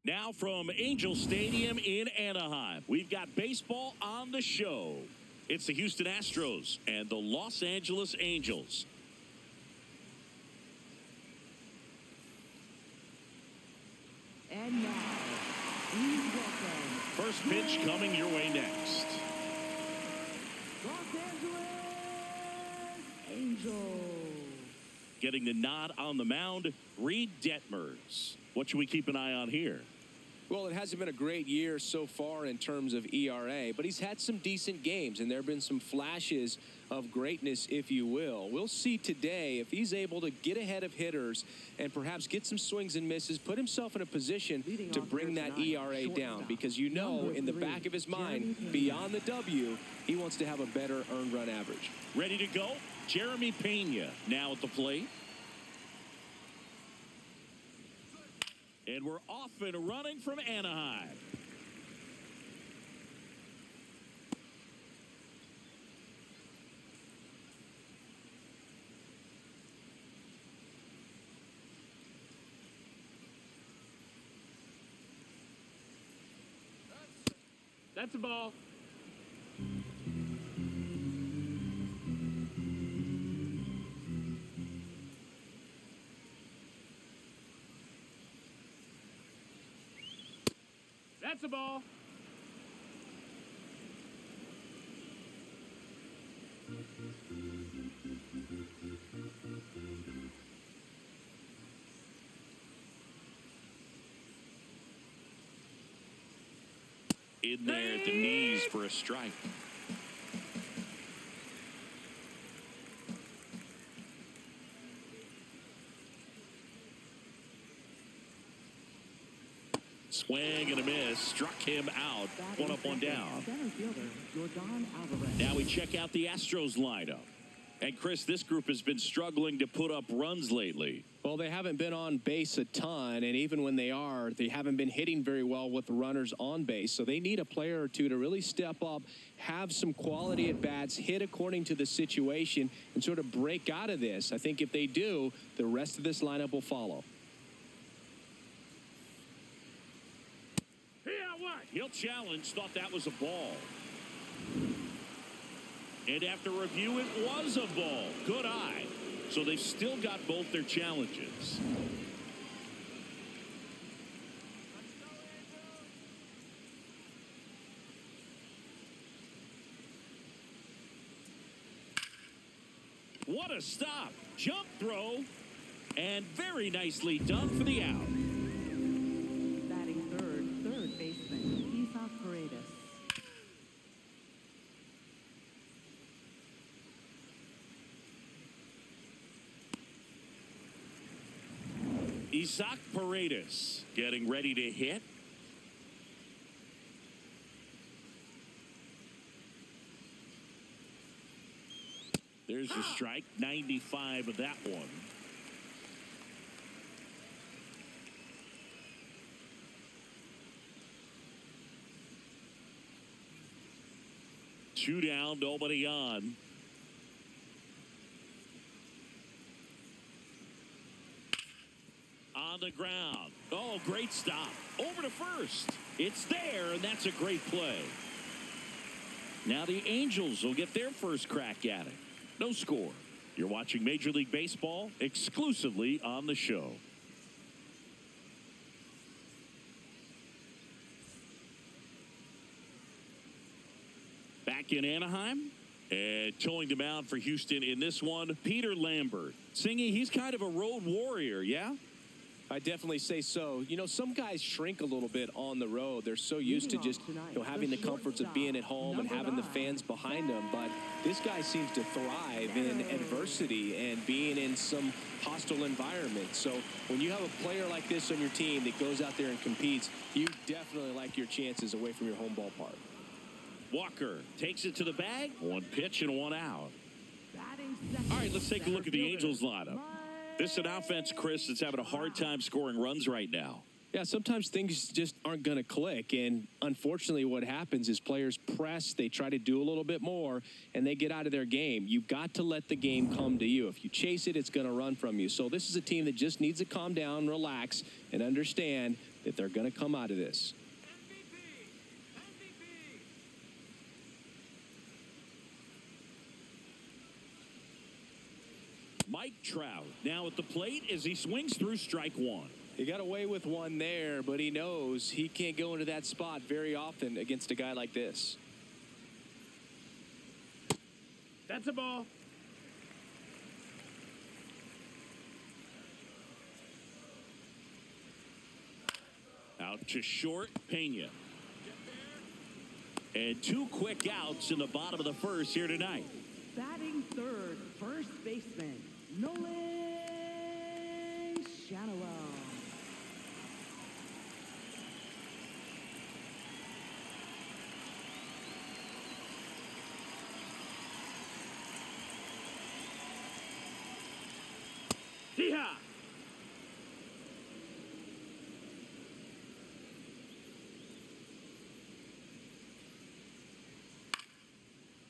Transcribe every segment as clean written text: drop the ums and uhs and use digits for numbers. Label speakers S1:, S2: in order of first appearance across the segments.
S1: Now from Angel Stadium in Anaheim, we've got baseball on the show. It's the Houston Astros and the Los Angeles Angels.
S2: And now, please welcome.
S1: First pitch coming your way next.
S2: Los Angeles Angels.
S1: Getting the nod on the mound, Reed Detmers. What should we keep an eye on here?
S3: Well, it hasn't been a great year so far in terms of ERA, but he's had some decent games, and there have been some flashes of greatness, if you will. We'll see today if he's able to get ahead of hitters and perhaps get some swings and misses, put himself in a position to bring that ERA down, because you know in the back of his mind, beyond the W, he wants to have a better earned run average.
S1: Ready to go? Jeremy Pena now at the plate. And we're off and running from Anaheim.
S4: That's a ball. That's a ball.
S1: In there at the knees for a strike. Swing and a miss. Struck him out. One up, one down. Now we check out the Astros lineup. And, Chris, this group has been struggling to put up runs lately.
S3: Well, they haven't been on base a ton, and even when they are, they haven't been hitting very well with runners on base. So they need a player or two to really step up, have some quality at bats, hit according to the situation, and sort of break out of this. I think if they do, the rest of this lineup will follow.
S1: He'll challenge, thought that was a ball. And after review, it was a ball. Good eye. So they've still got both their challenges. What a stop. Jump throw. And very nicely done for the out.
S2: Batting third baseman, Isaac Paredes.
S1: Isaac Paredes getting ready to hit. There's a strike, 95 of that one. Two down, nobody on. On the ground. Oh, great stop. Over to first. It's there, and that's a great play. Now the Angels will get their first crack at it. No score. You're watching Major League Baseball exclusively on the show. Back in Anaheim. And towing the mound for Houston in this one, Peter Lambert. Singy, he's kind of a road warrior, yeah?
S3: I definitely say so. You know, some guys shrink a little bit on the road. They're so used to just, having the comforts of being at home and having the fans behind them. But this guy seems to thrive in adversity and being in some hostile environment. So when you have a player like this on your team that goes out there and competes, you definitely like your chances away from your home ballpark.
S1: Walker takes it to the bag. One pitch and one out. All right, let's take a look at the Angels lineup. This is an offense, Chris, that's having a hard time scoring runs right now.
S3: Yeah, sometimes things just aren't going to click, and unfortunately what happens is players press, they try to do a little bit more, and they get out of their game. You've got to let the game come to you. If you chase it, it's going to run from you. So this is a team that just needs to calm down, relax, and understand that they're going to come out of this.
S1: Mike Trout now at the plate as he swings through strike one.
S3: He got away with one there, but he knows he can't go into that spot very often against a guy like this.
S4: That's a ball.
S1: Out to short, Pena. And 2 quick outs in the bottom of the first here tonight.
S2: Batting third, first baseman, Nolan Shanaway.
S4: Hee-haw.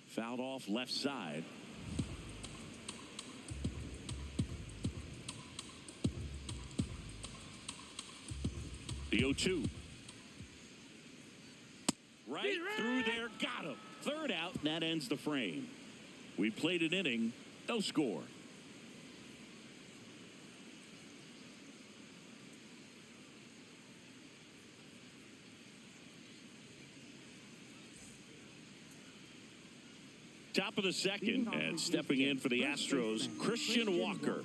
S1: Fouled off left side. The 0-2. Right through there. Got him. Third out, and that ends the frame. We played an inning. No score. Top of the second, and stepping in for the Astros, Christian Walker.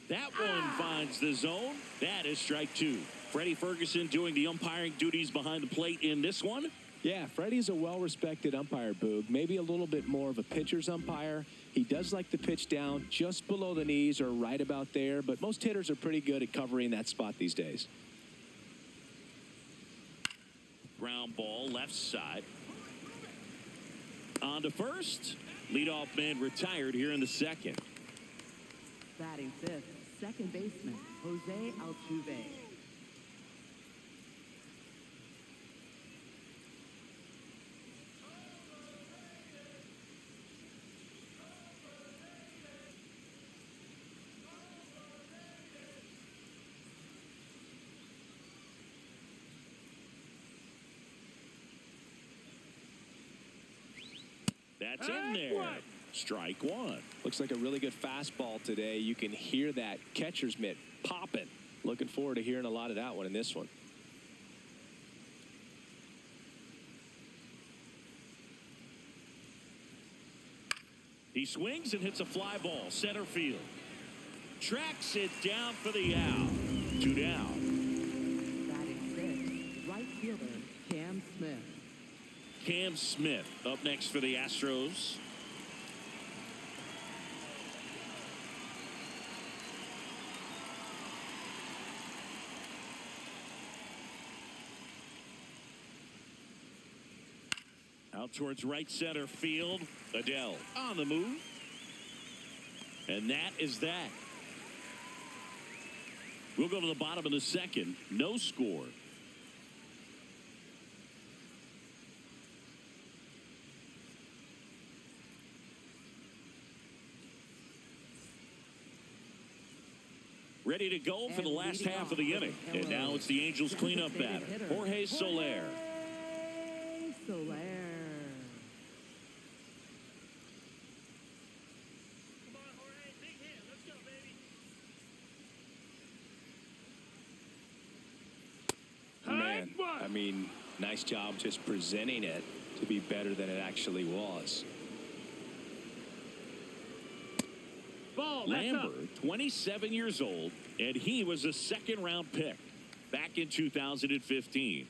S1: That one finds the zone. That is strike 2. Freddie Ferguson doing the umpiring duties behind the plate in this one.
S3: Yeah, Freddie's a well-respected umpire, Boog. Maybe a little bit more of a pitcher's umpire. He does like the pitch down just below the knees or right about there, but most hitters are pretty good at covering that spot these days.
S1: Ground ball left side. On to first. Leadoff man retired here in the second.
S2: Batting fifth, second baseman, Jose Altuve.
S1: That's in there. Strike 1.
S3: Looks like a really good fastball today. You can hear that catcher's mitt popping. Looking forward to hearing a lot of that one in this one.
S1: He swings and hits a fly ball. Center field. Tracks it down for the out. 2 down.
S2: Batting sixth, right fielder, Cam Smith.
S1: Cam Smith up next for the Astros. Out towards right center field. Adele on the move. And that is that. We'll go to the bottom of the second. No score. Ready to go for the last half of the inning. And now it's the Angels cleanup batter, Jorge Soler.
S2: Soler.
S3: Man, I mean, nice job just presenting it to be better than it actually was.
S1: Lambert, 27 years old, and he was a second-round pick back in 2015.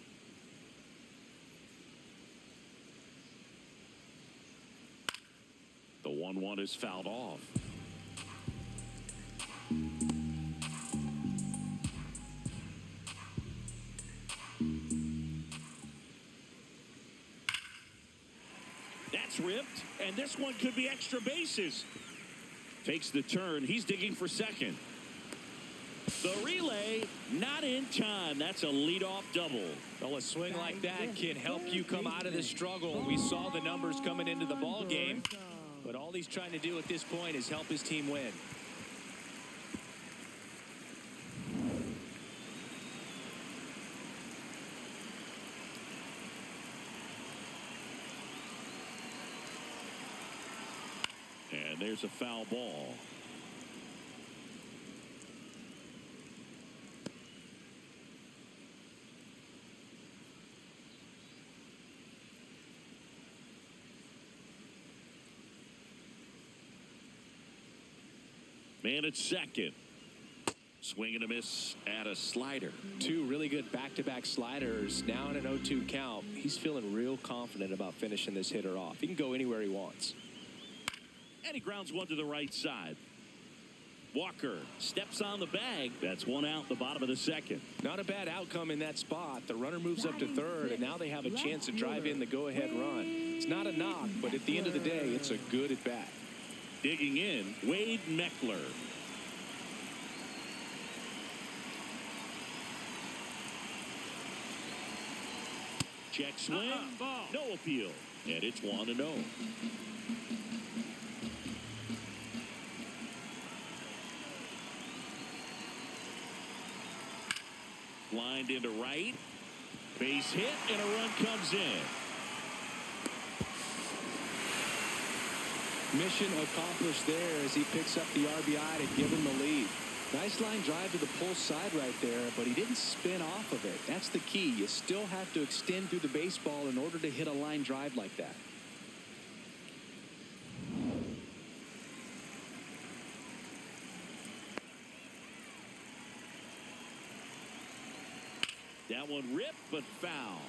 S1: The 1-1 is fouled off. That's ripped, and this one could be extra bases. Takes the turn. He's digging for second. The relay, not in time. That's a leadoff double.
S3: Well, a swing like that can help you come out of the struggle. We saw the numbers coming into the ball game, but all he's trying to do at this point is help his team win.
S1: And there's a foul ball. Man at second. Swing and a miss at a slider.
S3: Two really good back-to-back sliders. Now in an 0-2 count. He's feeling real confident about finishing this hitter off. He can go anywhere he wants.
S1: And he grounds one to the right side. Walker steps on the bag. That's one out the bottom of the second.
S3: Not a bad outcome in that spot. The runner moves up to third, and now they have a chance to drive in the go-ahead run. It's not a knock, but at the end of the day, it's a good at-bat.
S1: Digging in, Wade Meckler. Check swing. No appeal. And it's 1-0. Lined into right. Base hit, and a run comes in.
S3: Mission accomplished there as he picks up the RBI to give him the lead. Nice line drive to the pull side right there, but he didn't spin off of it. That's the key. You still have to extend through the baseball in order to hit a line drive like that.
S1: That one ripped, but foul.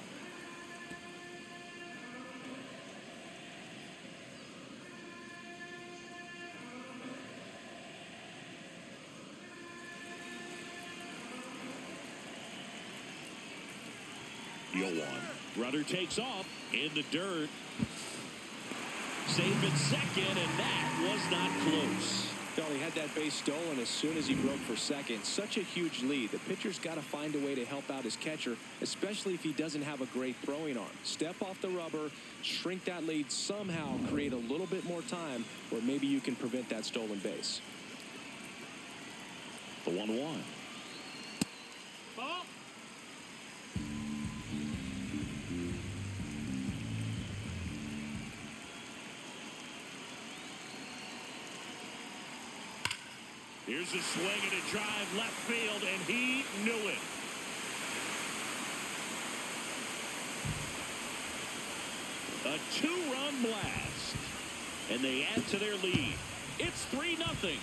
S1: Runner takes off in the dirt. Safe at second, and that was not close.
S3: Well, he had that base stolen as soon as he broke for second. Such a huge lead. The pitcher's got to find a way to help out his catcher, especially if he doesn't have a great throwing arm. Step off the rubber, shrink that lead somehow, create a little bit more time where maybe you can prevent that stolen base.
S1: The 1-1.
S4: Ball.
S1: Here's a swing and a drive left field, and he knew it. A two-run blast, and they add to their lead. It's 3-0.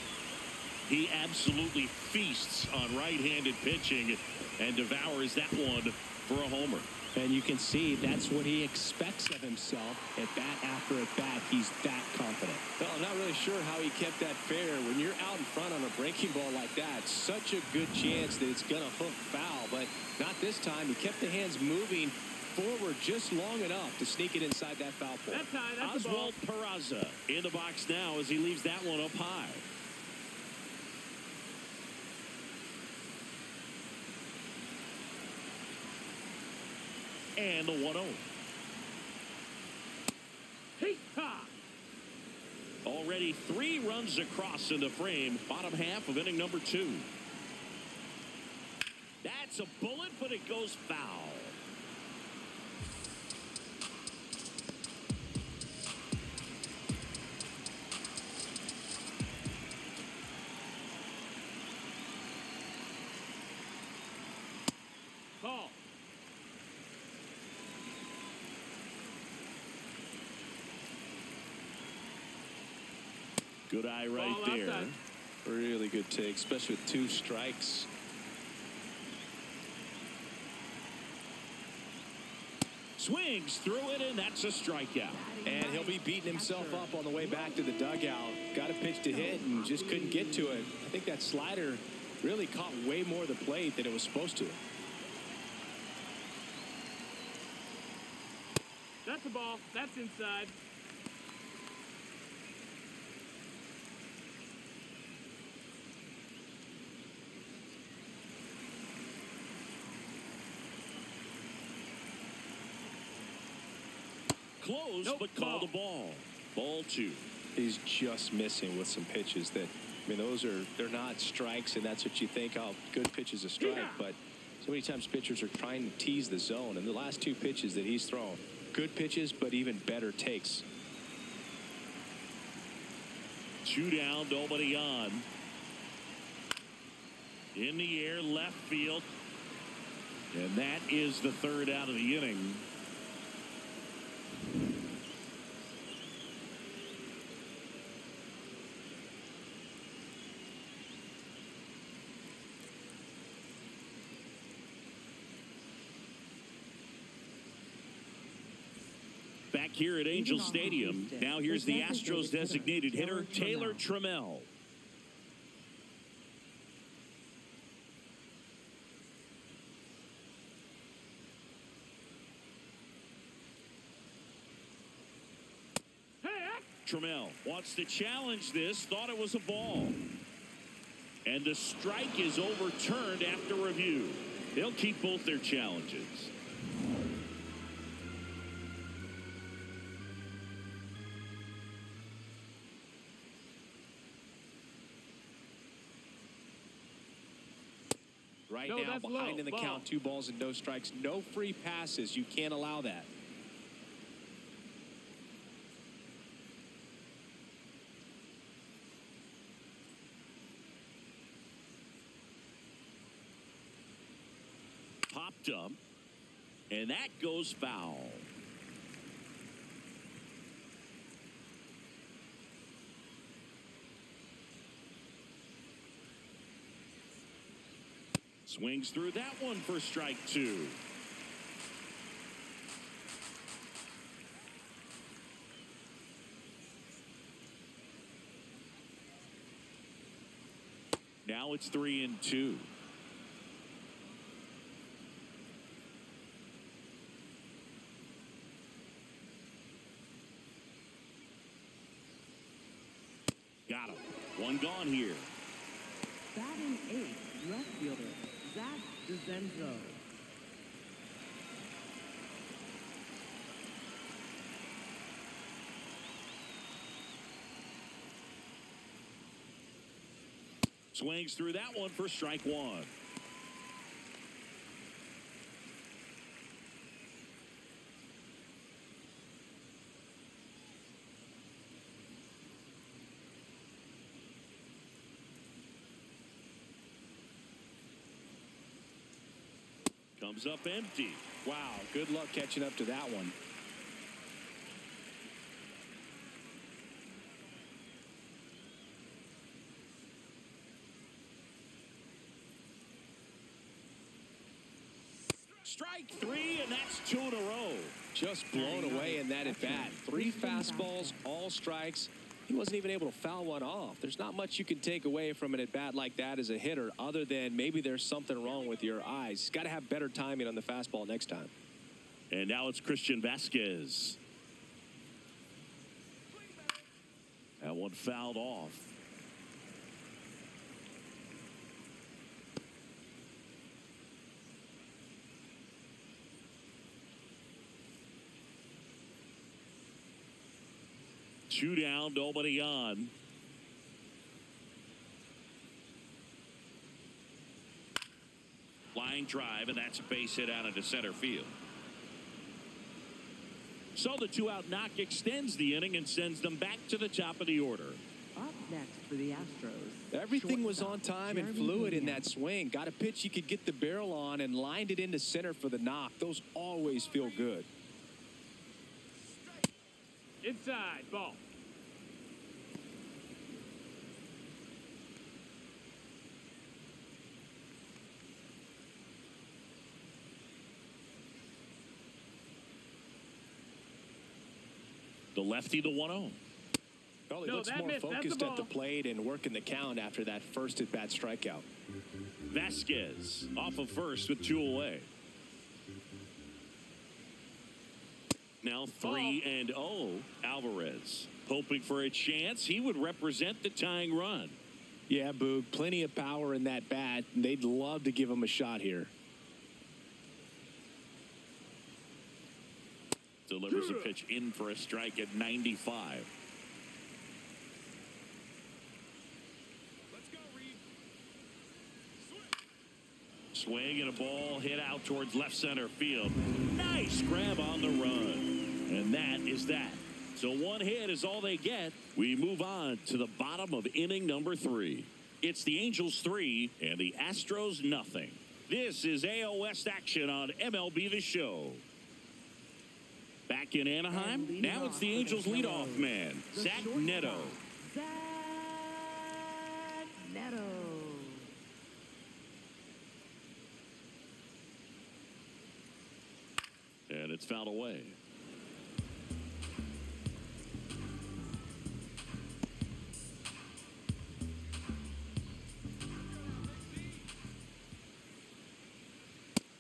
S1: He absolutely feasts on right-handed pitching and devours that one for a homer.
S3: And you can see that's what he expects of himself at bat after at bat. He's that confident. Well, I'm not really sure how he kept that fair. When you're out in front on a breaking ball like that, such a good chance that it's going to hook foul. But not this time. He kept the hands moving forward just long enough to sneak it inside that foul pole.
S4: That's high. That's the ball.
S1: Oswald Peraza in the box now as he leaves that one up high. And the 1-0.
S4: Hee-haw.
S1: Already 3 runs across in the frame. Bottom half of inning number 2. That's a bullet, but it goes foul.
S4: Ball.
S1: Good eye right
S4: Ball
S1: there.
S4: outside.
S3: Really good take, especially with 2 strikes.
S1: Swings through it, and that's a strikeout.
S3: And he'll be beating himself up on the way back to the dugout. Got a pitch to hit and just couldn't get to it. I think that slider really caught way more of the plate than it was supposed to.
S4: That's the ball. That's inside.
S1: close,
S4: Nope,
S1: but called a ball. Ball 2.
S3: He's just missing with some pitches that, I mean, they're not strikes, and that's what you think, oh, good pitch is a strike. But so many times pitchers are trying to tease the zone, and the last 2 pitches that he's thrown, good pitches, but even better takes.
S1: 2 down, nobody on. In the air, left field. And that is the 3rd out of the inning. Back here at Angel Stadium, now here's the Astros designated hitter, Taylor Trammell. Trammell wants to challenge this, thought it was a ball. And the strike is overturned after review. They'll keep both their challenges.
S3: Right
S4: No,
S3: now,
S4: that's
S3: behind
S4: low.
S3: in the
S4: Ball.
S3: count, 2 balls and no strikes, no free passes. You can't allow that.
S1: Popped up, and that goes foul. Swings through that one for strike 2. Now it's 3-2. Got him. One gone here.
S2: Batting 8th, left fielder, Zach DeZenzo.
S1: Swings through that one for strike 1. Comes up empty.
S3: Wow, good luck catching up to that one.
S1: Strike 3, and that's 2 in a row.
S3: Just blown away in that at bat. 3 fastballs, all strikes. He wasn't even able to foul one off. There's not much you can take away from an at bat like that as a hitter, other than maybe there's something wrong with your eyes. He's got to have better timing on the fastball next time.
S1: And now it's Christian Vasquez. That one fouled off. Two down, nobody on. Line drive, and that's a base hit out into center field. So the 2-out knock extends the inning and sends them back to the top of the order.
S2: Up next for the Astros.
S3: Everything was
S2: shortstop,
S3: on time and
S2: Jeremy
S3: fluid in
S2: Pena.
S3: that swing. Got a pitch he could get the barrel on and lined it into center for the knock. Those always feel good.
S4: Inside, ball.
S1: The lefty, the 1-0.
S3: Well, he
S4: No,
S3: looks
S4: that
S3: more
S4: missed. That's the
S3: focused at the
S4: ball.
S3: plate and working the count after that first at-bat strikeout.
S1: Vasquez off of first with 2 away. Now 3-0. Alvarez hoping for a chance. He would represent the tying run.
S3: Yeah, Boog, plenty of power in that bat. They'd love to give him a shot here.
S1: Delivers a pitch in for a strike at 95.
S4: Let's go, Reed.
S1: Swing and a ball hit out towards left center field. Nice grab on the run. And that is that. So one hit is all they get. We move on to the bottom of inning number 3. It's the Angels 3 and the Astros nothing. This is AL West action on MLB The Show. Back in Anaheim, now it's the Angels leadoff man, Zach Neto.
S2: Zach Neto.
S1: And it's fouled away.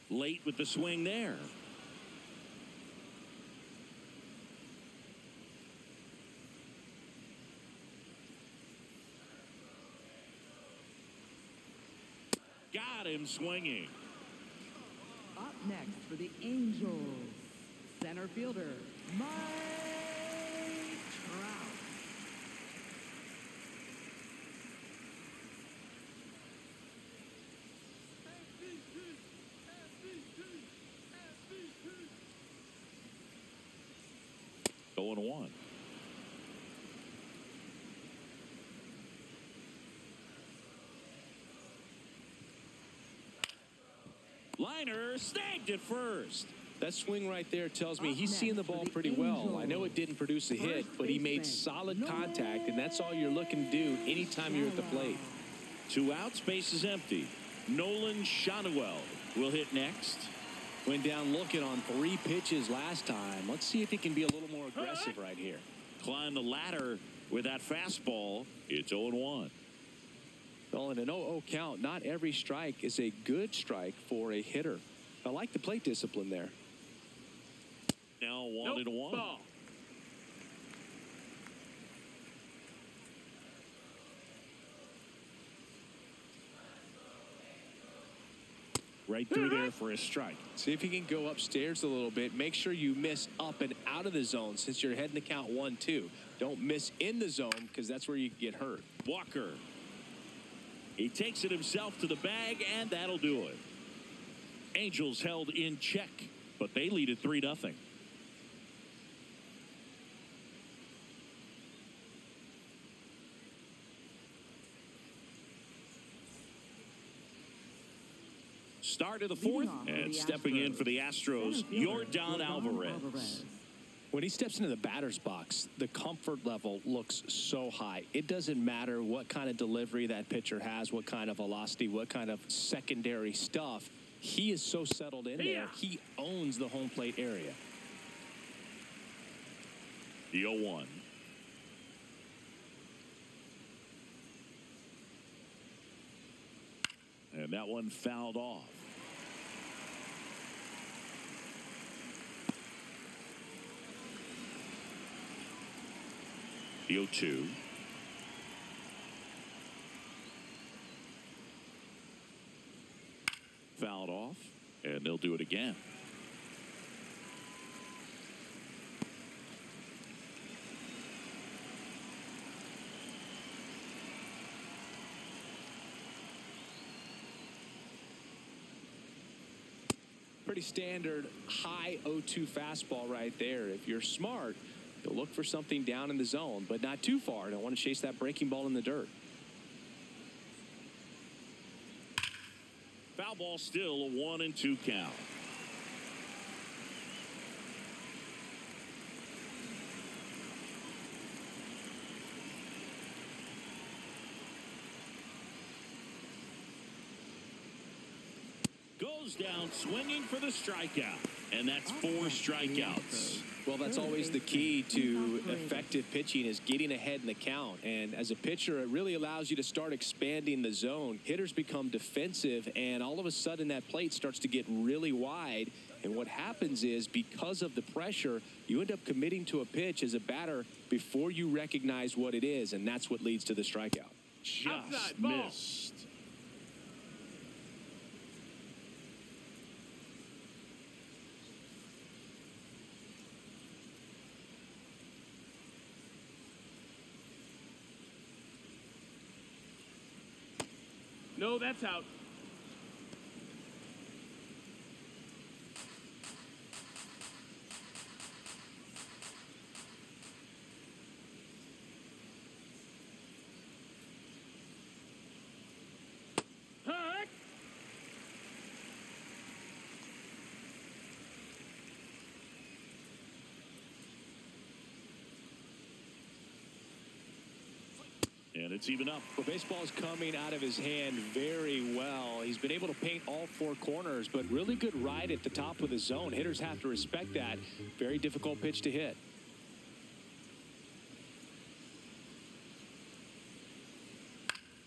S1: Late with the swing there. Got him swinging.
S2: Up next for the Angels, center fielder, Mike Trout.
S1: Going 1. Liner snagged it first.
S3: That swing right there tells me he's seeing the ball pretty well. I know it didn't produce a hit, but he made solid contact, and that's all you're looking to do anytime you're at the plate.
S1: 2 outs, base is empty. Nolan Shanuel will hit next.
S3: Went down looking on 3 pitches last time. Let's see if he can be a little more aggressive right here.
S1: Climb the ladder with that fastball. It's 0-1.
S3: Well, in an 0-0 count, not every strike is a good strike for a hitter. I like the plate discipline there.
S1: Now 1-1.
S4: Ball.
S1: Right through there for a strike.
S3: See if you can go upstairs a little bit. Make sure you miss up and out of the zone since you're heading to count 1-2. Don't miss in the zone because that's where you can get hurt.
S1: Walker. He takes it himself to the bag, and that'll do it. Angels held in check, but they lead at 3-0. Start of the 4th, and stepping in for the Astros, Yordan Alvarez.
S3: When he steps into the batter's box, the comfort level looks so high. It doesn't matter what kind of delivery that pitcher has, what kind of velocity, what kind of secondary stuff. He is so settled in there. He owns the home plate area.
S1: The 0-1. And that one fouled off. The 0-2. Fouled off, and they'll do it again.
S3: Pretty standard high 0-2 fastball right there. If you're smart, you'll look for something down in the zone, but not too far. Don't want to chase that breaking ball in the dirt.
S1: Foul ball, still a 1-2 count. Goes down swinging for the strikeout, and that's 4 strikeouts.
S3: Well, that's always the key to effective pitching, is getting ahead in the count. And as a pitcher, it really allows you to start expanding the zone. Hitters become defensive, and all of a sudden that plate starts to get really wide. And what happens is, because of the pressure, you end up committing to a pitch as a batter before you recognize what it is, and that's what leads to the strikeout.
S1: Just missed.
S4: No, that's out. Hut!
S1: And it's even up.
S3: Well, baseball is coming out of his hand very well. He's been able to paint all four corners, but really good ride at the top of the zone. Hitters have to respect that. Very difficult pitch to hit.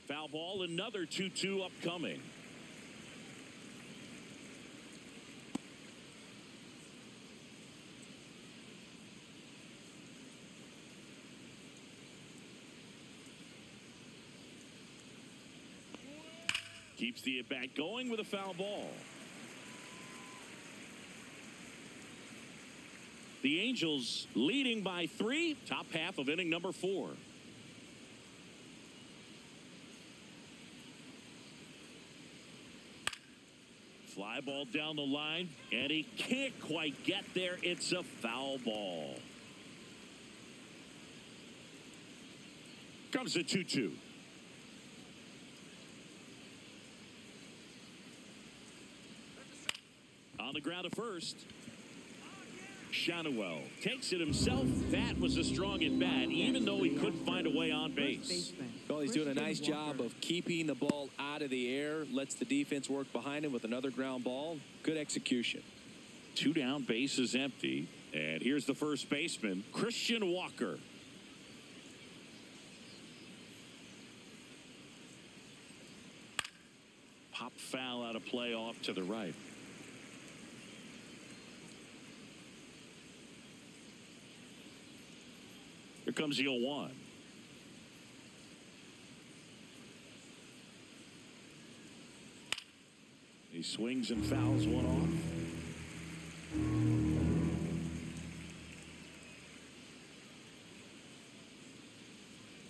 S1: Foul ball, another 2-2 upcoming. Keeps the at-bat going with a foul ball. The Angels leading by 3, top half of inning number 4. Fly ball down the line, and he can't quite get there. It's a foul ball. Comes a 2-2. On the ground at first. Shanuel takes it himself. That was a strong at bat, even though he couldn't find a way on base.
S3: Well, he's doing a nice job of keeping the ball out of the air. Lets the defense work behind him with another ground ball. Good execution.
S1: 2 down, base is empty. And here's the first baseman, Christian Walker. Pop foul out of play off to the right. Here comes the 0-1. He swings and fouls one off.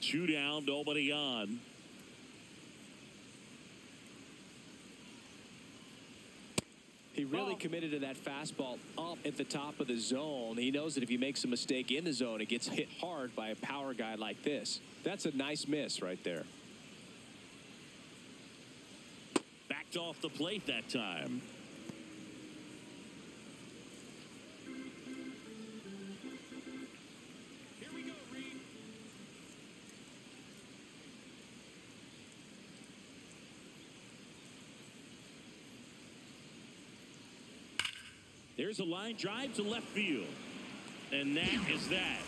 S1: Two down, nobody on.
S3: He really committed to that fastball up at the top of the zone. He knows that if he makes a mistake in the zone, it gets hit hard by a power guy like this. That's a nice miss right there.
S1: Backed off the plate that time.
S4: Here we go, Reed.
S1: There's a line drive to left field. And that is that.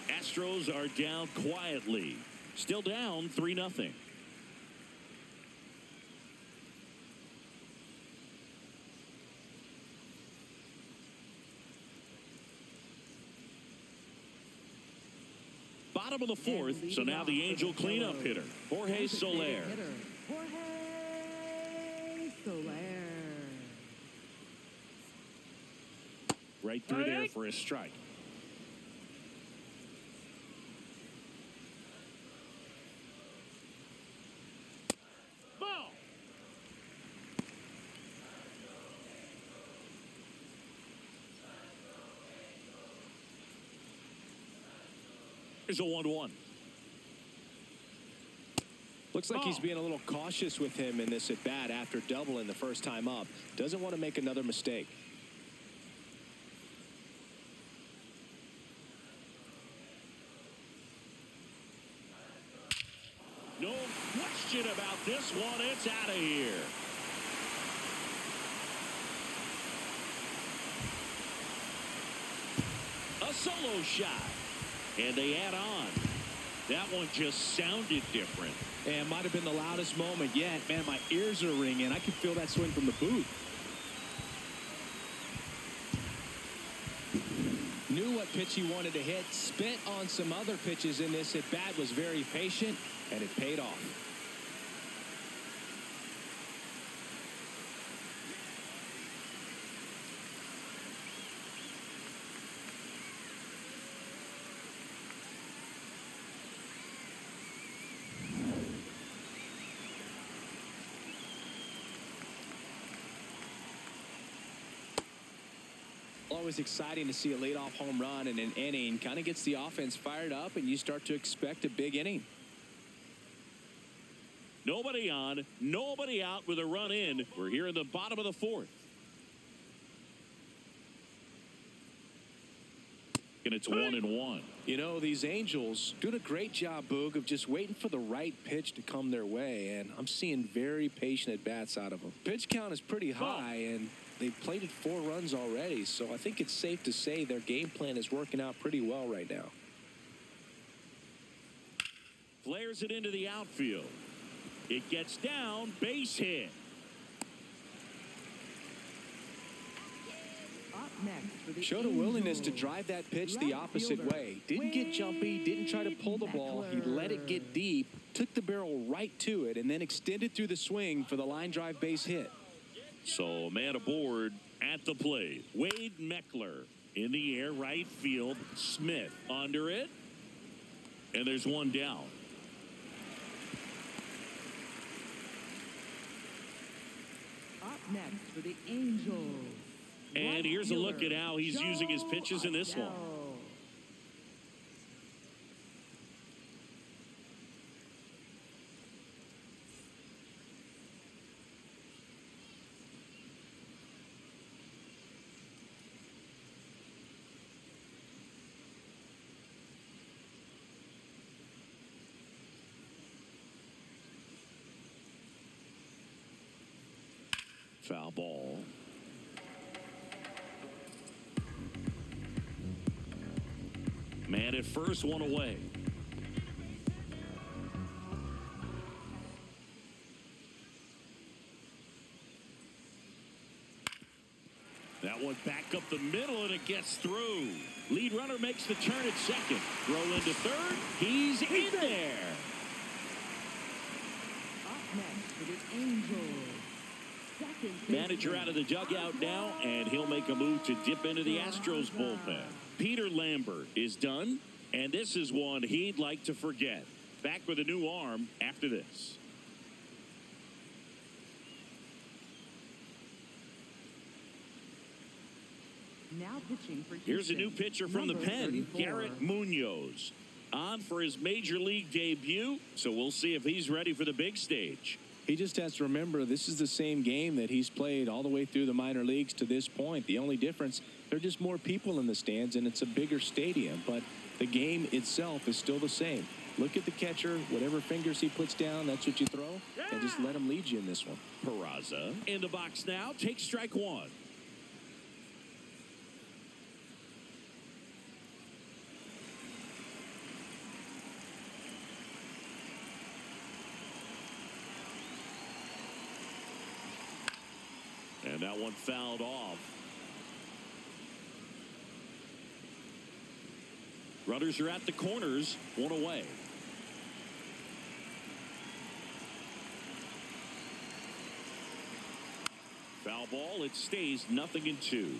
S1: Astros are down quietly. Still down 3-0. Bottom of the 4th, so now the Angel cleanup hitter, Jorge Soler.
S2: Jorge Soler.
S1: Right through there for a strike.
S4: Ball.
S1: Here's a 1-1.
S3: Looks like he's being a little cautious with him in this at bat after doubling the first time up. Doesn't want to make another mistake.
S1: No question about this one. It's out of here. A solo shot. And they add on. That one just sounded different.
S3: And might have been the loudest moment yet. Man, my ears are ringing. I can feel that swing from the booth. Knew what pitch he wanted to hit. Spent on some other pitches in this at bat. Was very patient, and it paid off. always exciting to see a leadoff home run in an inning. Kind of gets the offense fired up, and you start to expect a big inning.
S1: Nobody on, nobody out with a run in. We're here in the bottom of the fourth. And it's 1-1.
S3: You know, these Angels doing a great job, Boog, of just waiting for the right pitch to come their way, and I'm seeing very patient at-bats out of them. Pitch count is pretty high, and they've plated 4 runs already, so I think it's safe to say their game plan is working out pretty well right now.
S1: Flares it into the outfield. It gets down, base hit.
S2: Up next for the
S3: Showed a willingness to
S2: Angels,
S3: drive that pitch the
S2: right
S3: opposite
S2: fielder,
S3: way. Didn't get jumpy, didn't try to pull the ball. He let it get deep, took the barrel right to it, and then extended through the swing for the line drive base hit.
S1: So a man aboard at the plate. Wade Meckler in the air, right field. Smith under it. And there's one down.
S2: Up next for the Angels.
S1: And
S2: right
S1: here's a look
S2: fielder,
S1: at how he's using his pitches in this one.
S2: Adele.
S1: Foul ball. Man at first, one away. That one back up the middle, and it gets through. Lead runner makes the turn at second. Throw into third. He's in there.
S2: Up next for the Angels. Second
S1: Manager out of the dugout now, and he'll make a move to dip into the Astros bullpen. Peter Lambert is done, and this is one he'd like to forget. Back with a new arm after this.
S2: Now pitching for
S1: Here's a
S2: Houston,
S1: new pitcher from the
S2: number
S1: pen,
S2: 34.
S1: Garrett Munoz. On for his major league debut, so we'll see if he's ready for the big stage.
S3: He just has to remember this is the same game that he's played all the way through the minor leagues to this point. The only difference, there are just more people in the stands, and it's a bigger stadium, but the game itself is still the same. Look at the catcher. Whatever fingers he puts down, that's what you throw, and just let him lead you in this one.
S1: Peraza in the box now. Takes strike one. And that one fouled off. Runners are at the corners, one away. Foul ball, it stays 0-2.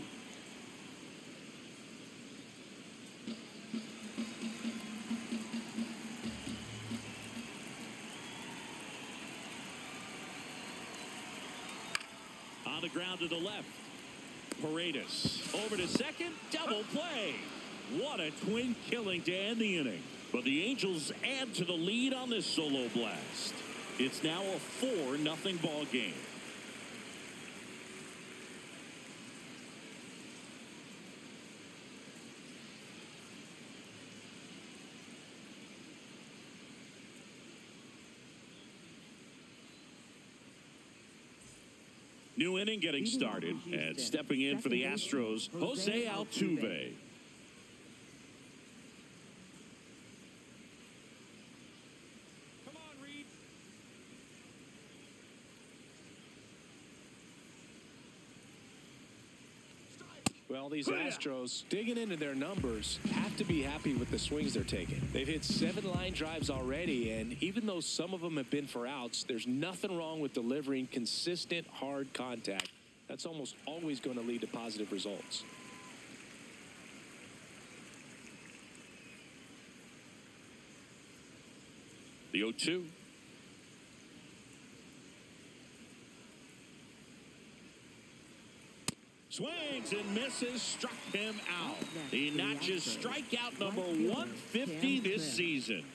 S1: On the ground to the left. Paredes over to second. Double play. What a twin killing to end the inning. But the Angels add to the lead on this solo blast. It's now a 4-0 ball game. New inning getting started, and stepping in for the Astros, Jose Altuve.
S4: Come on, Reed.
S3: Well, these Astros, digging into their numbers, have to be happy with the swings they're taking. They've hit 7 line drives already, and even though some of them have been for outs, there's nothing wrong with delivering consistent, hard contact. That's almost always going to lead to positive results.
S1: The 0-2. Swings and misses, struck him out.
S2: Next
S1: He
S2: for the
S1: notches
S2: Astros.
S1: strikeout number
S2: Right fielder,
S1: 150
S2: Cam
S1: this
S2: Smith.
S1: season.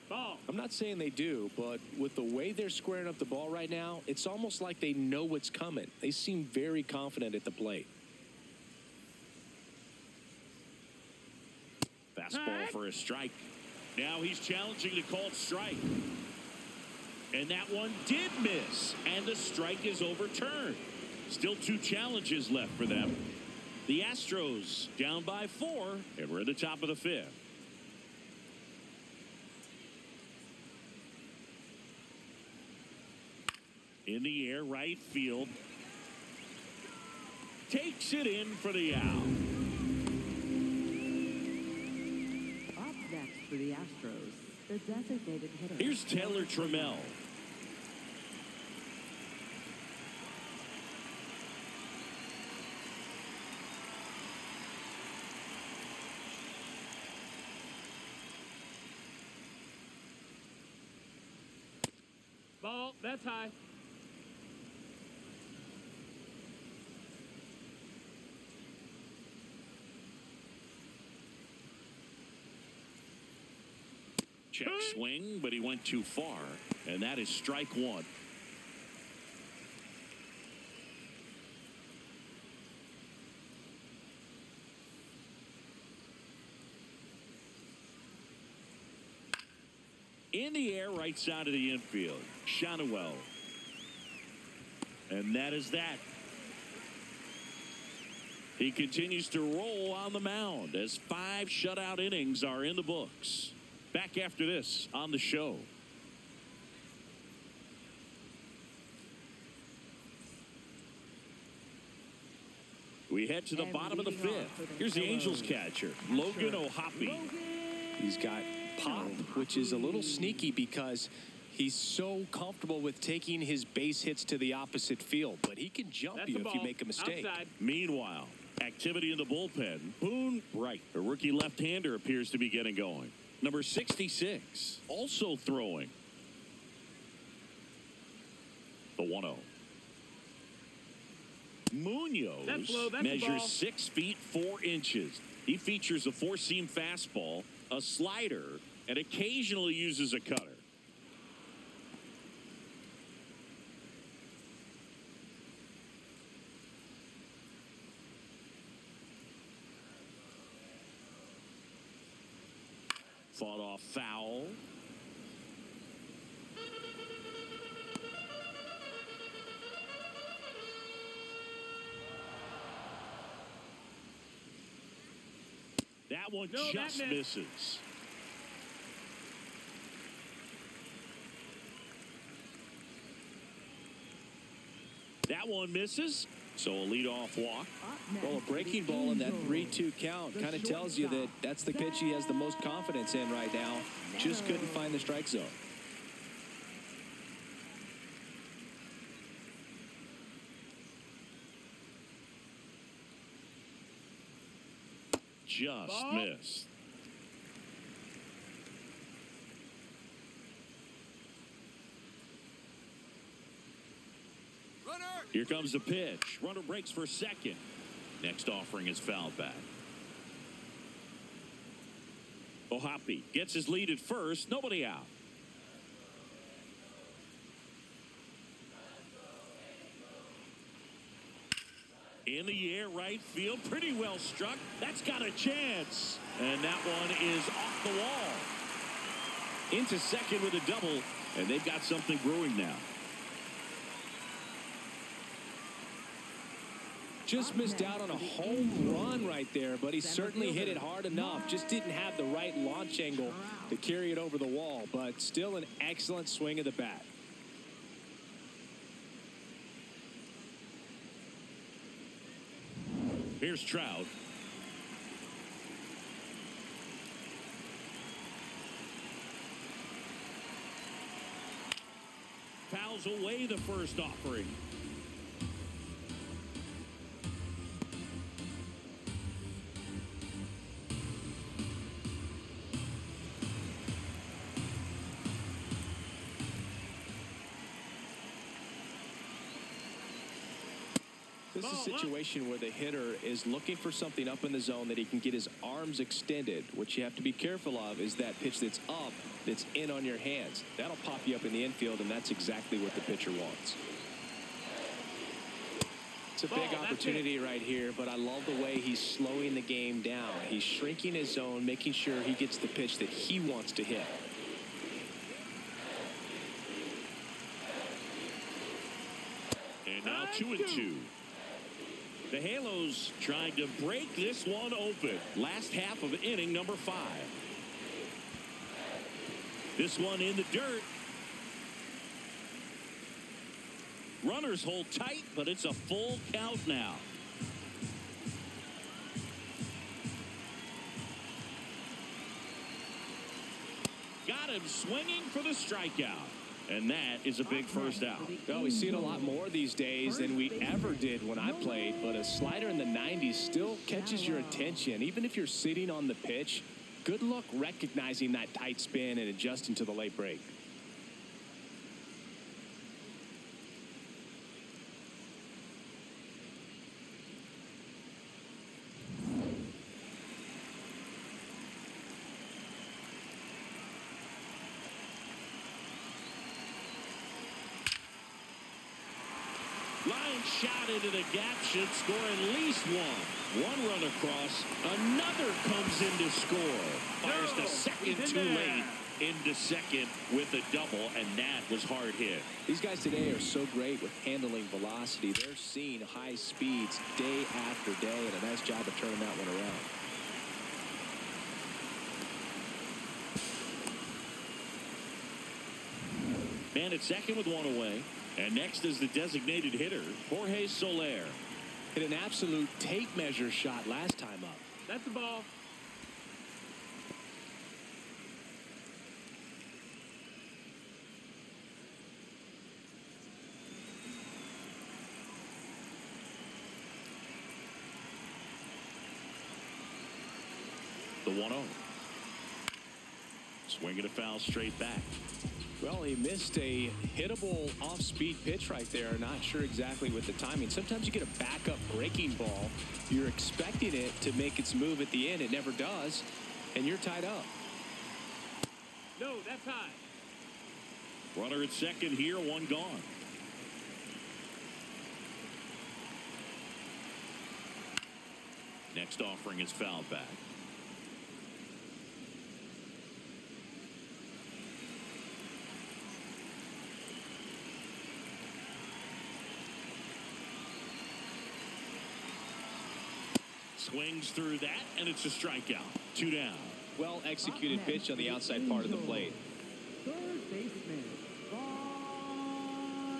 S4: Ball.
S3: I'm not saying they do, but with the way they're squaring up the ball right now, it's almost like they know what's coming. They seem very confident at the plate.
S1: Fastball for a strike. Now he's challenging the called strike. And that one did miss. And the strike is overturned. Still 2 challenges left for them. The Astros down by 4. And we're at the top of the 5th. In the air, right field. Takes it in for the out.
S2: Up next for the Astros, the designated hitter.
S1: Here's Taylor Trammell.
S4: Ball. That's high.
S1: Check swing, but he went too far. And that is strike 1. In the air, right side of the infield. Shonwell. And that is that. He continues to roll on the mound as 5 shutout innings are in the books. Back after this on the show. We head to the
S2: And
S1: bottom of the
S2: leading off
S1: 5th.
S2: for the
S1: Here's the Angels
S2: Hello.
S1: catcher, Logan O'Hoppe.
S3: He's got pop, which is a little sneaky because he's so comfortable with taking his base hits to the opposite field. But he can jump
S4: That's
S3: you
S4: a
S3: if
S4: ball.
S3: you make a mistake.
S4: Outside.
S1: Meanwhile, activity in the bullpen. Boone Wright, a rookie left-hander, appears to be getting going. Number 66, also throwing. The 1-0. Munoz
S4: That's low. That's a
S1: measures
S4: ball.
S1: 6 feet 4 inches. He features a 4-seam fastball, a slider, and occasionally uses a cutter. Fought off foul. That one
S4: No, that
S1: just
S4: missed.
S1: misses. That one misses. So a leadoff walk.
S3: Well, a breaking ball in that 3-2 count kind of tells you that that's the pitch he has the most confidence in right now. Just couldn't find the strike zone.
S1: Just
S4: Ball.
S1: missed. Here comes the pitch. Runner breaks for second. Next offering is fouled back. O'Hoppe gets his lead at first. Nobody out. In the air, right field. Pretty well struck. That's got a chance. And that one is off the wall. Into second with a double. And they've got something brewing now.
S3: Just missed out on a home run right there, but he certainly hit it hard enough. Just didn't have the right launch angle to carry it over the wall, but still an excellent swing of the bat.
S1: Here's Trout. Fouls away the first offering.
S3: This is a situation where the hitter is looking for something up in the zone that he can get his arms extended. What you have to be careful of is that pitch that's up, that's in on your hands. That'll pop you up in the infield, and that's exactly what the pitcher wants. It's a big opportunity right here, but I love the way he's slowing the game down. He's shrinking his zone, making sure he gets the pitch that he wants to hit.
S1: And now 2-2. The Halos trying to break this one open. Last half of inning number 5. This one in the dirt. Runners hold tight, but it's a full count now. Got him swinging for the strikeout. And that is a big first out.
S3: Well, we see it a lot more these days than we ever did when I played, but a slider in the 90s still catches your attention. Even if you're sitting on the pitch, good luck recognizing that tight spin and adjusting to the late break.
S1: Line shot into the gap should score at least one. One run across. Another comes in to score. Fires the second too late into second with a double, and that was hard hit.
S3: These guys today are so great with handling velocity. They're seeing high speeds day after day, and a nice job of turning that one around.
S1: Man at second with one away. And next is the designated hitter, Jorge Soler.
S3: Hit an absolute tape measure shot last time up.
S4: That's the ball.
S1: The 1-0. Swinging a foul straight back.
S3: Well, he missed a hittable off-speed pitch right there. Not sure exactly with the timing. Sometimes you get a backup breaking ball. You're expecting it to make its move at the end. It never does, and you're tied up.
S4: No, that's high.
S1: Runner at second here, one gone. Next offering is fouled back. Swings through that, and it's a strikeout. 2 down.
S3: Well executed pitch on the outside part of the plate.
S2: Third baseman,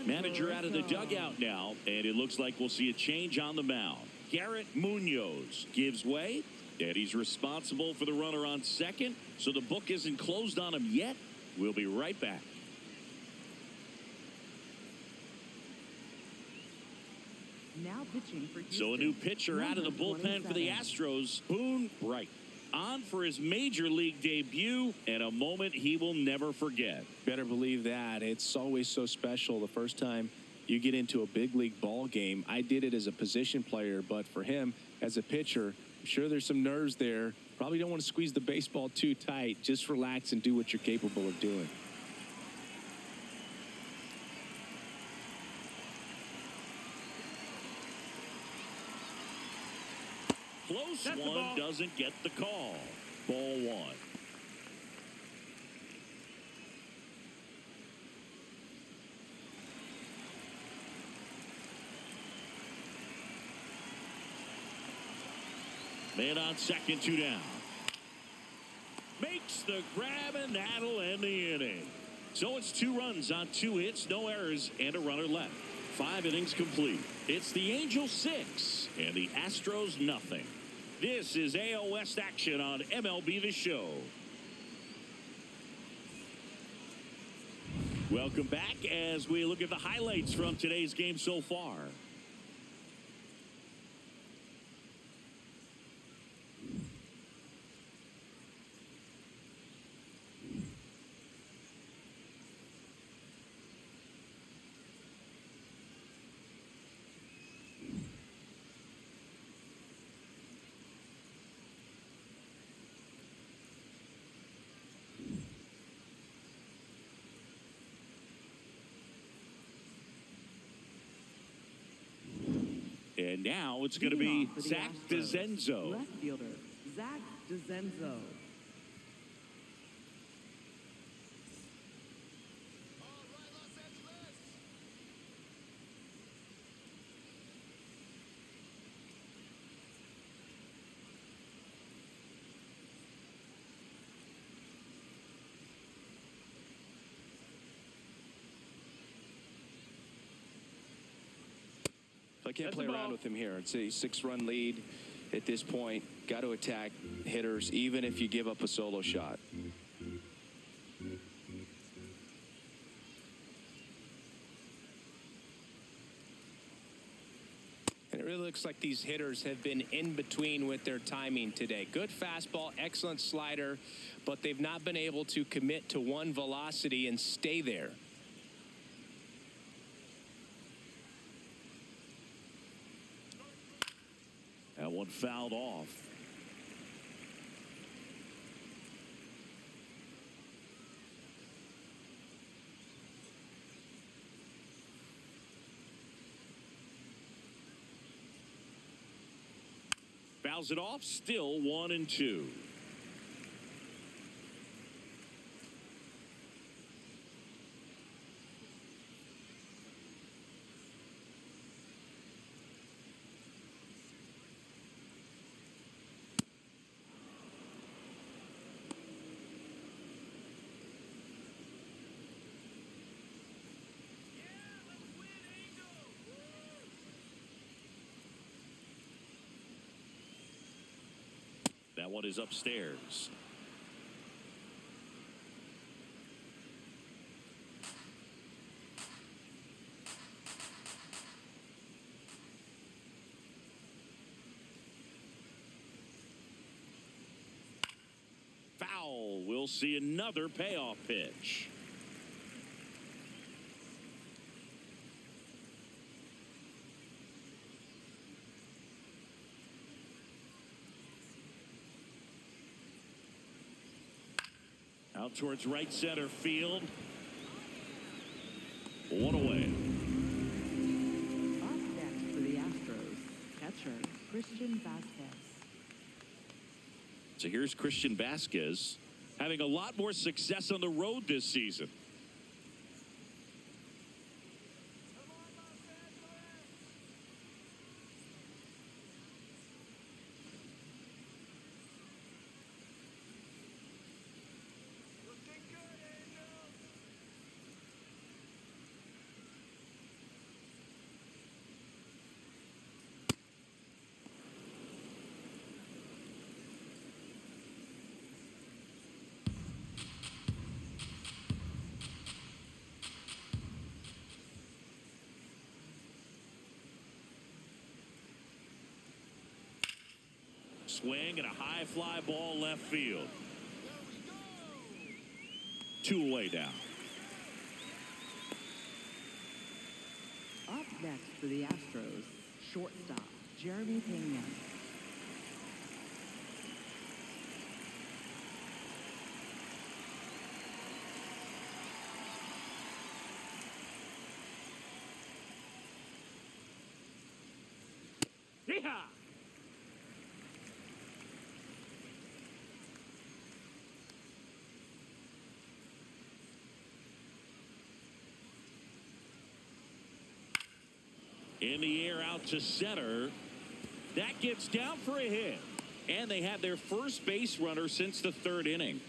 S1: Manager out of the dugout now, and it looks like we'll see a change on the mound. Garrett Munoz gives way, and he's responsible for the runner on second, so the book isn't closed on him yet. We'll be right back.
S2: Now pitching for Houston.
S1: So a new pitcher out of the bullpen for the Astros, Boone Bright. On for his major league debut, and a moment he will never forget.
S3: Better believe that. It's always so special the first time you get into a big league ball game. I did it as a position player, but for him as a pitcher, I'm sure there's some nerves there. Probably don't want to squeeze the baseball too tight. Just relax and do what you're capable of doing.
S1: Close one, doesn't get the call. Ball 1. Man on second, 2 down. Makes the grab, and that'll end the inning. So it's 2 runs on 2 hits, no errors, and a runner left. 5 innings complete. It's the Angels 6 and the Astros nothing. This is AL West action on MLB The Show. Welcome back as we look at the highlights from today's game so far. And now it's going to be Zach DeZenzo.
S2: Left fielder, Zach DeZenzo.
S3: I can't play around with him here. It's a 6-run lead at this point. Got to attack hitters, even if you give up a solo shot. And it really looks like these hitters have been in between with their timing today. Good fastball, excellent slider, but they've not been able to commit to one velocity and stay there.
S1: That one fouled off. Fouls it off, still 1-2. That one is upstairs. Foul. We'll see another payoff pitch. Out towards right center field. One away.
S2: Up next for the Astros, catcher Christian Vasquez.
S1: So here's Christian Vasquez having a lot more success on the road this season. Swing and a high fly ball left field. 2 away now.
S2: Up next for the Astros, shortstop Jeremy Pena.
S4: Yeehaw!
S1: In the air out to center. That gets down for a hit. And they have their first base runner since the 3rd inning.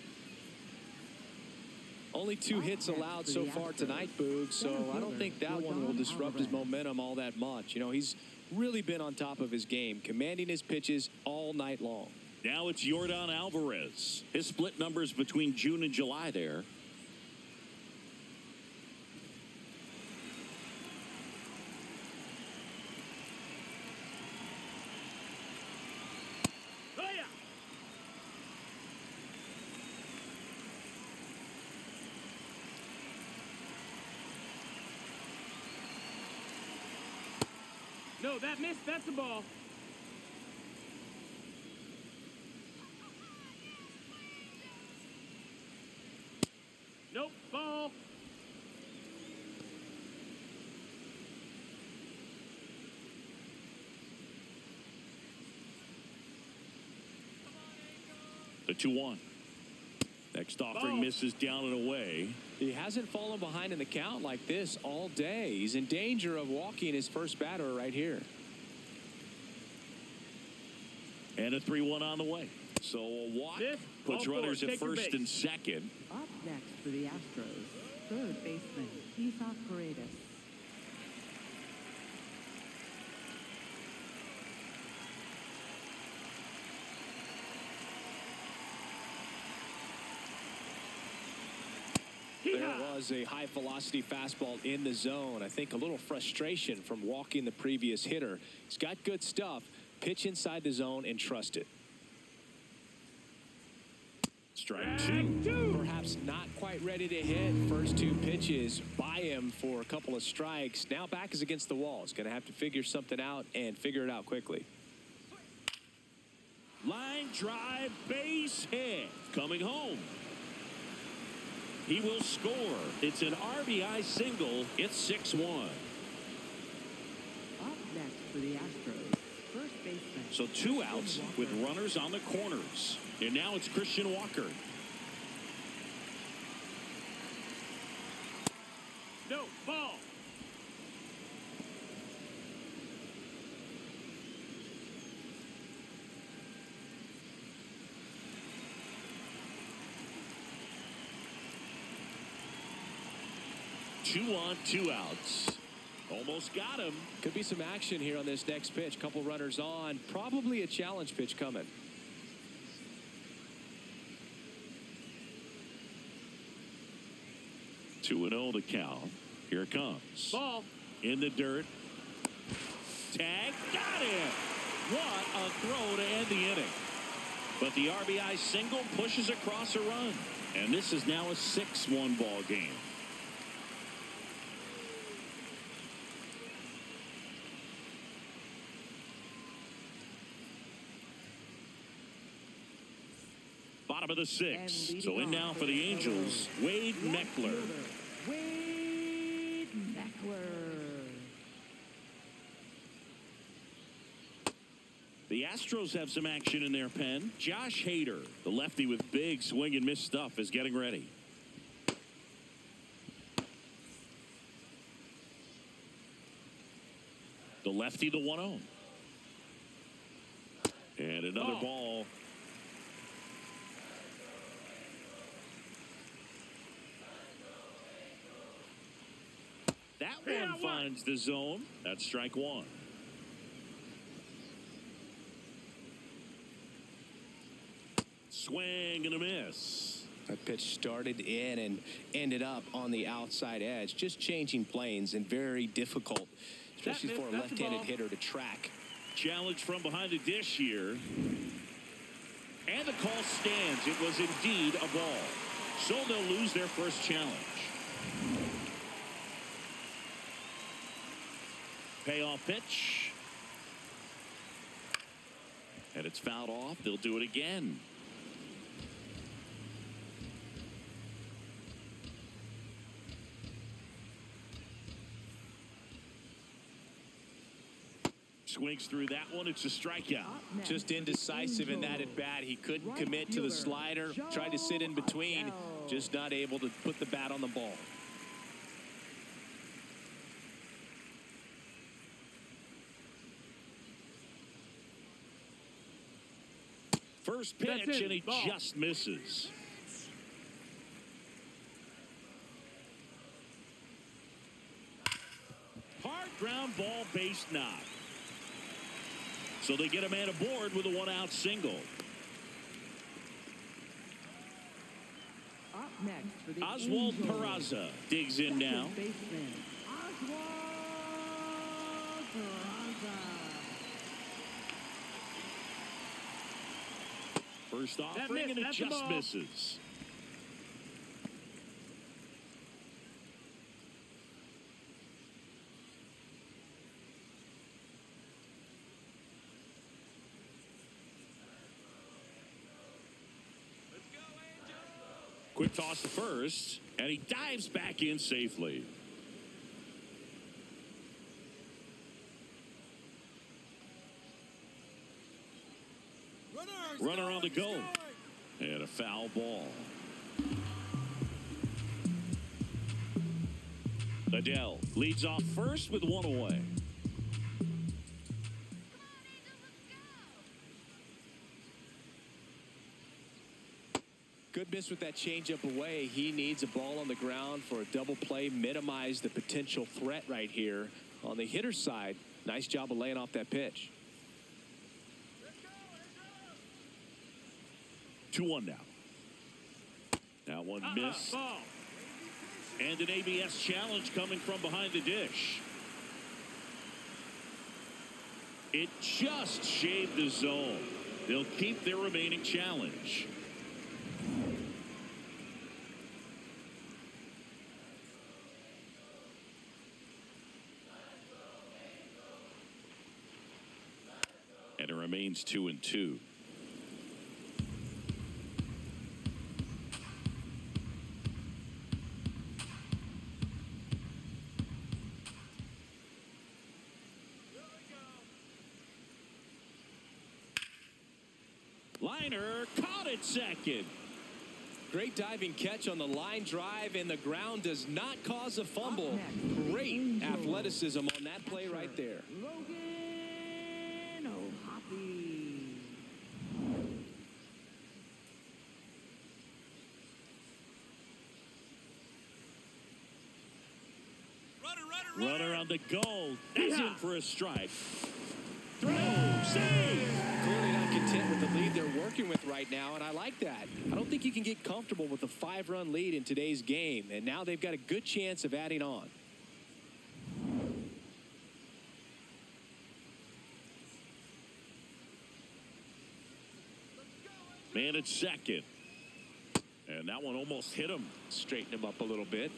S3: Only 2 hits allowed so far tonight, Boog, so I don't think that one will disrupt his momentum all that much. You know, he's really been on top of his game, commanding his pitches all night long.
S1: Now it's Yordan Alvarez. His split numbers between June and July there.
S4: Oh, yeah! No, that missed. That's the ball. Nope, ball.
S1: The 2-1. Next offering misses down and away.
S3: He hasn't fallen behind in the count like this all day. He's in danger of walking his first batter right here.
S1: And a 3-1 on the way. So a walk puts runners at first and second.
S2: Up next for the Astros, third baseman, Isaac Paredes.
S3: There was a high velocity fastball in the zone. I think a little frustration from walking the previous hitter. He's got good stuff. Pitch inside the zone and trust it.
S1: Strike two.
S3: Perhaps not quite ready to hit. First two pitches by him for a couple of strikes. Now back is against the wall. He's going to have to figure something out and figure it out quickly.
S1: Line drive, base hit. Coming home. He will score. It's an RBI single. It's 6-1.
S2: Up next for the Astros, first baseman.
S1: So 2 outs with runners on the corners. And now it's Christian Walker.
S4: No, ball.
S1: Two on, 2 outs. Almost got him.
S3: Could be some action here on this next pitch. Couple runners on. Probably a challenge pitch coming.
S1: 2-0 the count. Here it comes.
S4: Ball.
S1: In the dirt. Tag. Got it. What a throw to end the inning. But the RBI single pushes across a run. And this is now a 6-1 ball game. Bottom of the 6th. So in now for the Angels, Wade Meckler.
S2: Wade Meckler.
S1: The Astros have some action in their pen. Josh Hader, the lefty with big swing and miss stuff, is getting ready. The lefty, the 1-0. And another ball. That one finds the zone. That's strike 1. Swing and a miss.
S3: That pitch started in and ended up on the outside edge. Just changing planes and very difficult, especially for a left-handed hitter to track.
S1: Challenge from behind the dish here. And the call stands. It was indeed a ball. So they'll lose their first challenge. Payoff pitch. And it's fouled off. They'll do it again. Swings through that one. It's a strikeout.
S3: Just indecisive in that at bat. He couldn't commit to the slider. Tried to sit in between. Just not able to put the bat on the ball.
S1: First pitch, and he just misses. Hard ground ball, base knock. So they get a man aboard with a 1-out single.
S2: Up next for the
S1: Oswald
S2: Angels,
S1: Peraza digs in now.
S2: second baseman, Oswald Peraza.
S1: First offering, and it just misses. Quick toss to first, and he dives back in safely. Runner on the go. And a foul ball. Adele leads off first with one away.
S3: Good miss with that changeup away. He needs a ball on the ground for a double play, minimize the potential threat right here. On the hitter's side, nice job of laying off that pitch.
S1: 2-1 now. That one missed.
S4: Ball.
S1: And an ABS challenge coming from behind the dish. It just shaved the zone. They'll keep their remaining challenge. And it remains 2-2. Liner caught it second.
S3: Great diving catch on the line drive, and the ground does not cause a fumble. Great athleticism on that play right there.
S2: Logan O'Hoppe.
S1: Runner on the goal. That's in for a strike. Throw, save.
S3: Clearly not content with the lead they're working with right now, and I like that. I don't think you can get comfortable with a 5-run lead in today's game, and now they've got a good chance of adding on.
S1: Man at second. And that one almost hit him.
S3: Straighten him up a little bit.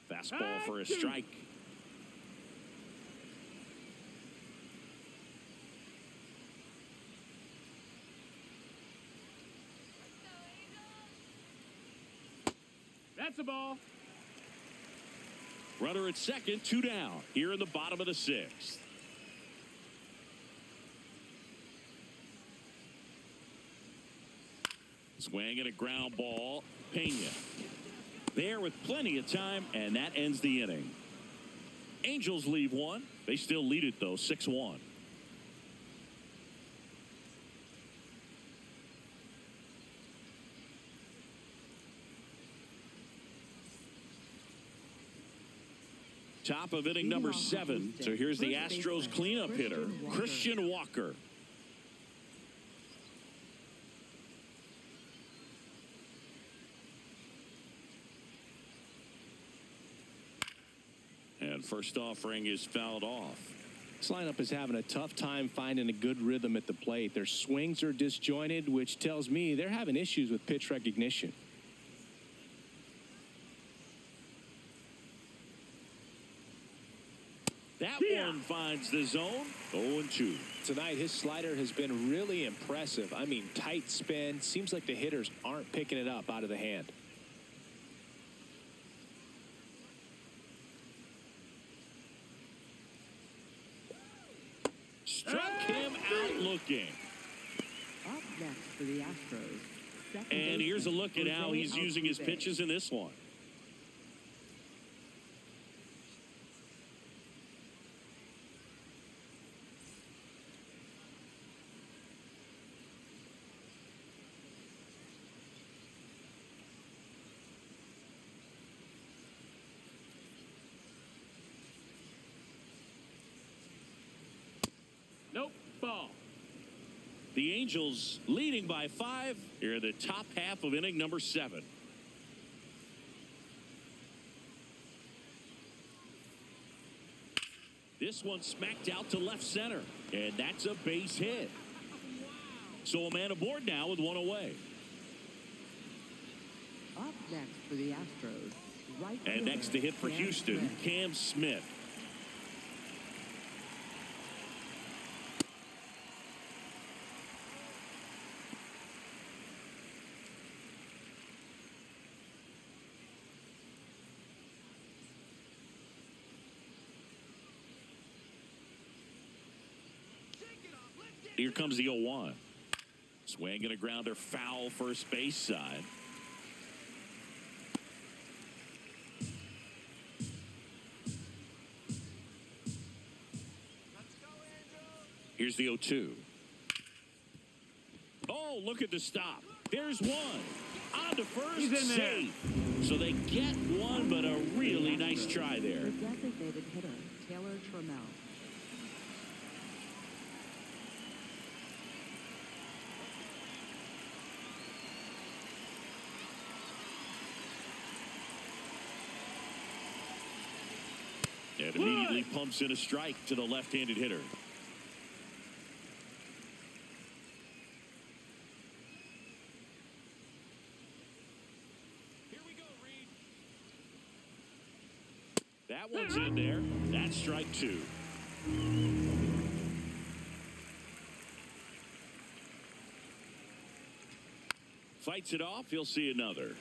S1: Fastball for a strike.
S4: That's a ball.
S1: Runner at second, 2 down. Here in the bottom of the 6th. Swing and a ground ball. Pena. There with plenty of time, and that ends the inning. Angels leave one. They still lead it, though, 6-1. Top of inning number 7. So here's the Astros cleanup hitter, Christian Walker. And first offering is fouled off.
S3: This lineup is having a tough time finding a good rhythm at the plate. Their swings are disjointed, which tells me they're having issues with pitch recognition.
S1: That one finds the zone. 0-2.
S3: Tonight, his slider has been really impressive. I mean, tight spin. Seems like the hitters aren't picking it up out of the hand.
S1: Struck him out looking.
S2: Up next for the Astros.
S1: And here's a look at how he's using his pitches in this one.
S4: Nope. Ball.
S1: The Angels leading by 5 here in the top half of inning number 7. This one smacked out to left center, and that's a base hit. So a man aboard now with one away.
S2: Up next for the Astros. Right
S1: And next to hit for Houston, Cam Smith. Here comes the 0-1. Swing and a grounder foul first base side. Here's the 0-2. Oh, look at the stop. There's one. On to first.
S4: He's in there.
S1: Safe. So they get one, but a really nice try there.
S2: The designated hitter, Taylor Trammell.
S1: And immediately pumps in a strike to the left-handed hitter. Here we go, Reed. That one's in there. That's strike 2. Fights it off. He'll see another.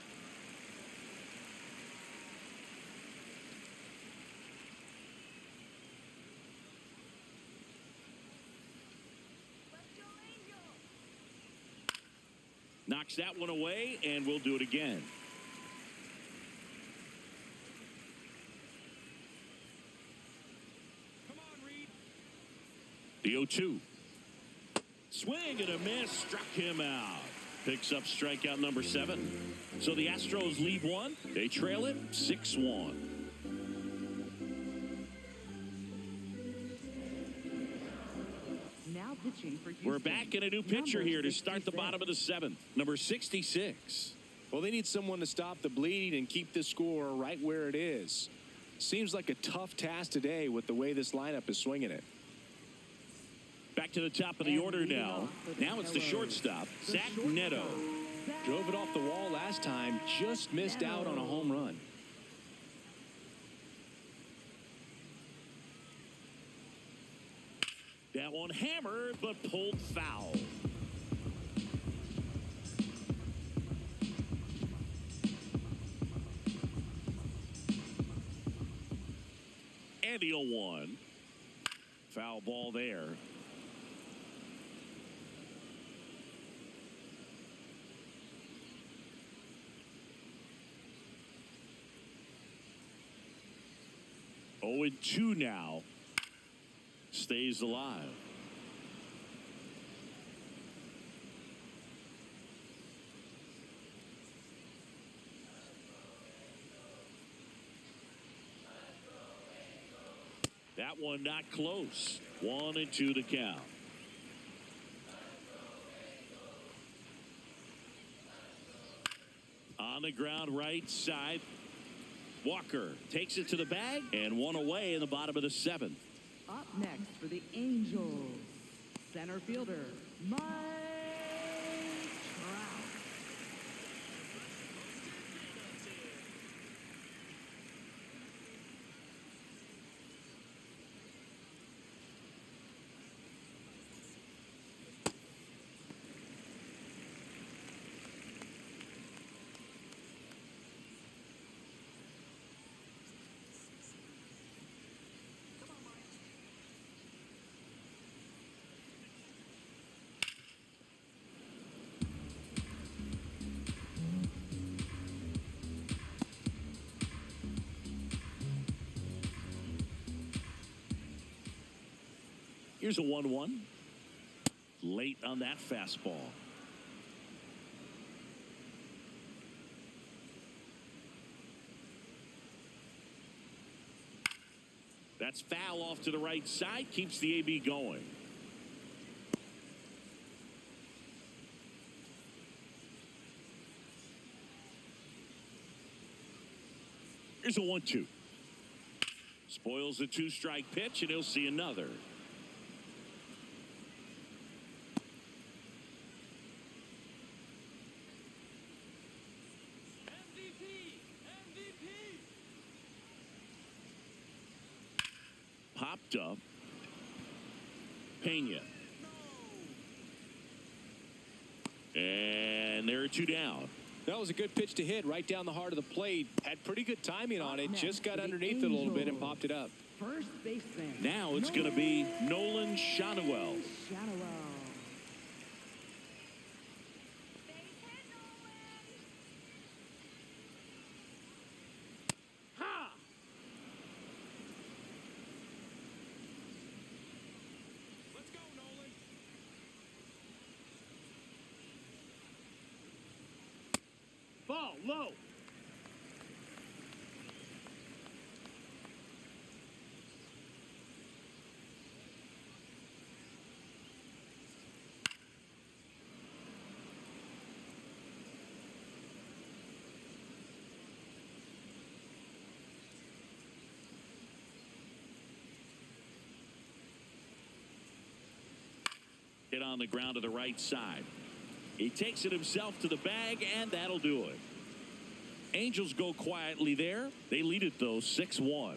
S1: Knocks that one away, and we'll do it again. Come on, Reed. The 0-2. Swing and a miss. Struck him out. Picks up strikeout number 7. So the Astros lead one. They trail it 6-1.
S2: Now pitching for Houston.
S1: We're back in a new pitcher
S2: Number
S1: here to start the
S2: 66.
S1: bottom of the 7th. Number 66.
S3: Well, they need someone to stop the bleeding and keep this score right where it is. Seems like a tough task today with the way this lineup is swinging it.
S1: Back to the top of the
S2: And
S1: order
S2: leading
S1: now.
S2: off for the
S1: Now it's the
S2: Astros,
S1: shortstop,
S2: the
S1: Zach
S2: shortstop,
S1: Neto.
S2: Zach
S3: Drove it off the wall last time, just missed out on a home run.
S1: That one hammered, but pulled foul. And the 0-1. Foul ball there. Oh, and 2 now. Stays alive. That one not close. 1-2 to count. On the ground right side. Walker takes it to the bag and one away in the bottom of the 7th.
S2: Up next for the Angels, center fielder, Mike Trout.
S1: Here's a 1-1. Late on that fastball. That's foul off to the right side. Keeps the AB going. Here's a 1-2. Spoils the 2-strike pitch, and he'll see another. Popped up. Pena. And there are 2 down.
S3: That was a good pitch to hit right down the heart of the plate. Had pretty good timing on it. Just got underneath it a little bit and popped it up.
S2: First baseman.
S1: Now it's going to be Nolan Schanuel.
S2: Schanuel.
S4: Ball low.
S1: Hit on the ground to the right side. He takes it himself to the bag, and that'll do it. Angels go quietly there. They lead it, though, 6-1.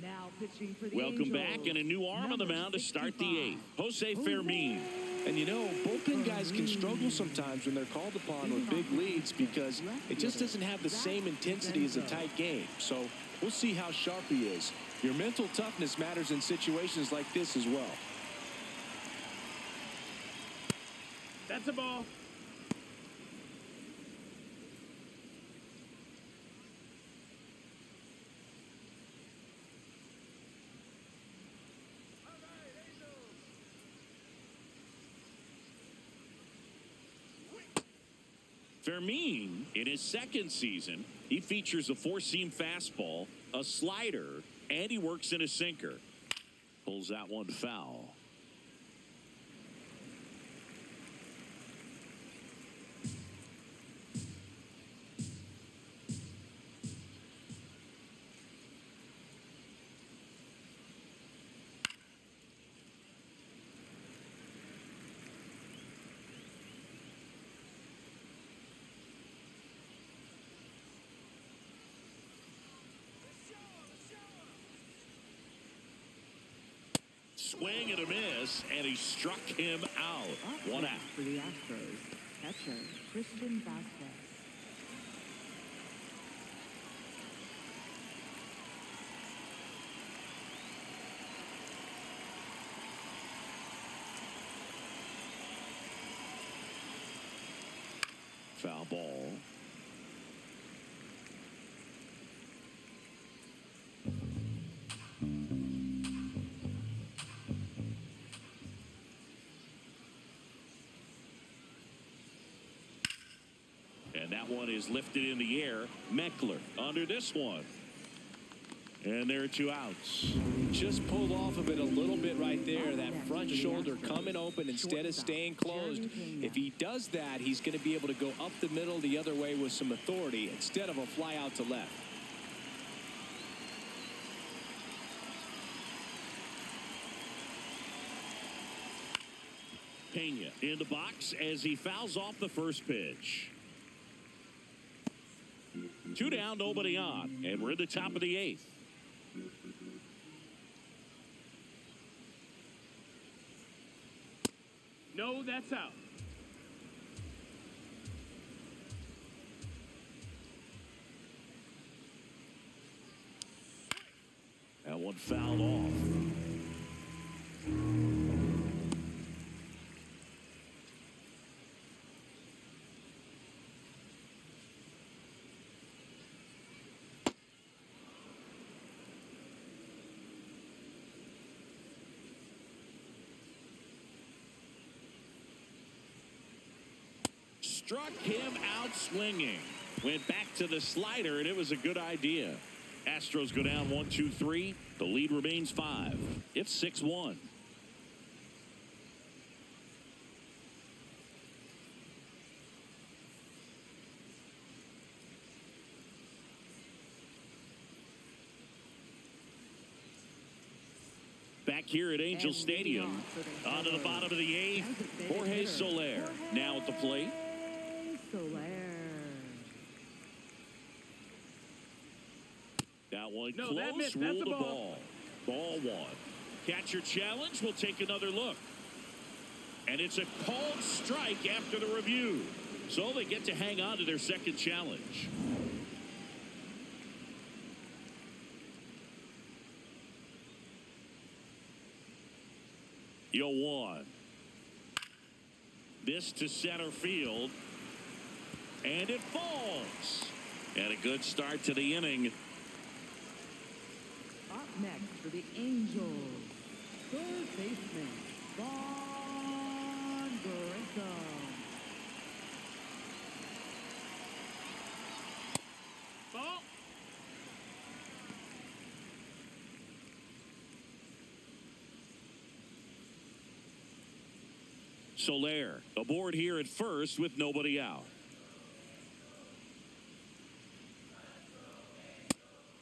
S2: Now pitching for the
S1: Welcome
S2: Angels,
S1: back, and a new arm on the mound to start the 8th. Jose Fermin.
S3: And you know, bullpen guys can struggle sometimes when they're called upon with big leads because it just doesn't have the same intensity as a tight game. So we'll see how sharp he is. Your mental toughness matters in situations like this as well.
S4: That's a ball.
S1: Fermin, in his second season, he features a four-seam fastball, a slider, and he works in a sinker. Pulls that one foul. Swing and a miss, and he struck him out.
S2: Up
S1: One out.
S2: next for the Astros, catcher Christian Vasquez.
S1: Foul ball. And that one is lifted in the air. Meckler under this one. And there are two outs.
S3: Just pulled off of it a little bit right there. That front shoulder coming open instead of staying closed. If he does that, he's going to be able to go up the middle the other way with some authority instead of a fly out to left.
S1: Pena in the box as he fouls off the first pitch. 2 down, nobody on, and we're at the top of the 8th.
S4: No, that's out.
S1: That one fouled off. Struck him out swinging. Went back to the slider, and it was a good idea. Astros go down 1-2-3. The lead remains 5. It's 6-1. Back here at Angel Stadium, on to the bottom of the 8th, Jorge Soler now at the plate.
S2: Soler.
S1: That one
S4: No,
S1: close,
S4: that missed.
S1: ruled
S4: That's
S1: a
S4: a ball.
S1: ball. Ball 1. Catcher challenge. We'll take another look. And it's a called strike after the review. So they get to hang on to their second challenge. Yo 1. This to center field. And it falls. And a good start to the inning.
S2: Up next for the Angels, third baseman, Vaughn Grissom.
S4: Ball.
S1: Soler aboard here at first with nobody out.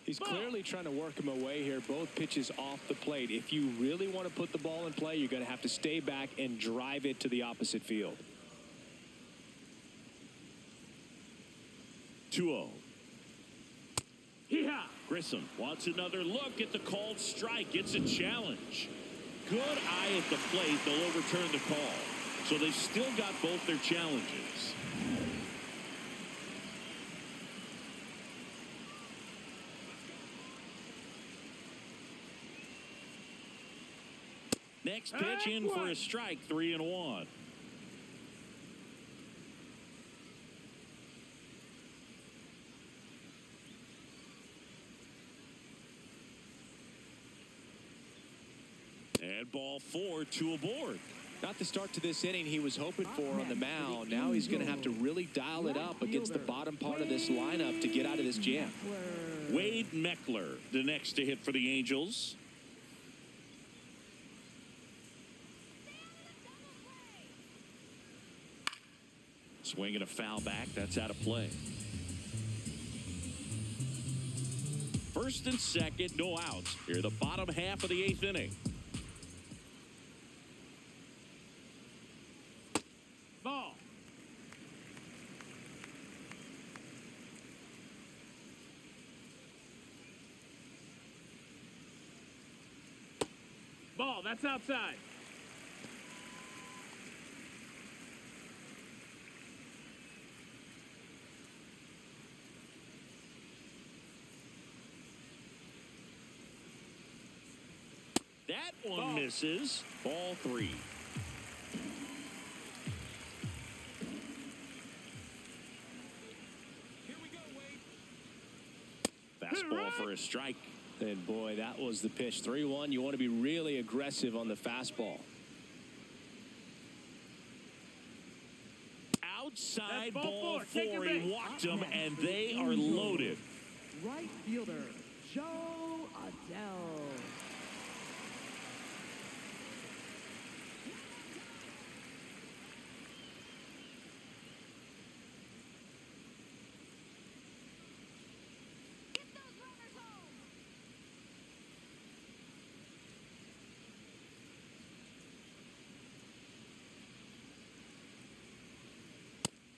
S3: He's clearly trying to work him away here. Both pitches off the plate. If you really want to put the ball in play, you're going to have to stay back and drive it to the opposite field.
S1: 2-0.
S4: Yeah.
S1: Grissom wants another look at the called strike. It's a challenge. Good eye at the plate. They'll overturn the call. So they've still got both their challenges. Next pitch in for a strike, 3-1. And ball 4, 2 aboard.
S3: Not the start to this inning he was hoping for on the mound. Now he's going to have to really dial it up against the bottom part of this lineup to get out of this jam.
S1: Wade Meckler, the next to hit for the Angels. Swinging a foul back. That's out of play. First and second, no outs. Here, the bottom half of the 8th inning.
S4: Ball. Ball. That's outside.
S1: That one misses. Ball 3. Fastball for a strike.
S3: And boy, that was the pitch. 3-1. You want to be really aggressive on the fastball.
S1: Outside
S4: That's
S1: ball 4.
S4: Take your base.
S1: He walked him, and they are loaded.
S2: Right fielder, Joe Adele.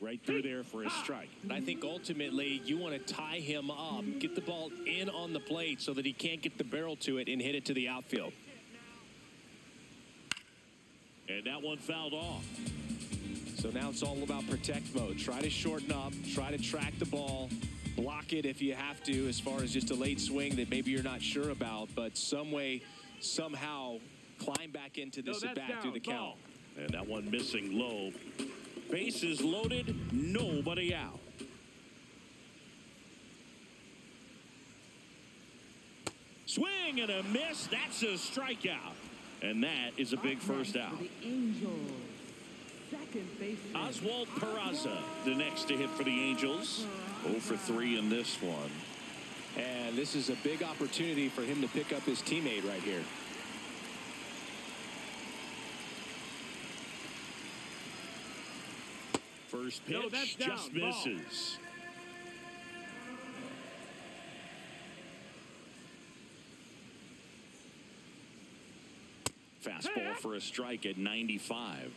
S1: Right through there for a strike.
S3: I think ultimately you want to tie him up, get the ball in on the plate so that he can't get the barrel to it and hit it to the outfield.
S1: And that one fouled off.
S3: So now it's all about protect mode. Try to shorten up, try to track the ball, block it if you have to, as far as just a late swing that maybe you're not sure about, but some way, somehow climb back into this at bat through the count.
S1: And that one missing low. Bases loaded, nobody out. Swing and a miss. That's a strikeout. And that is a big first out.
S2: For the Angels, second baseman,
S1: Oswald Peraza, the next to hit for the Angels. 0 for 3 in this one.
S3: And this is a big opportunity for him to pick up his teammate right here.
S1: First pitch just misses. Fastball for a strike at 95.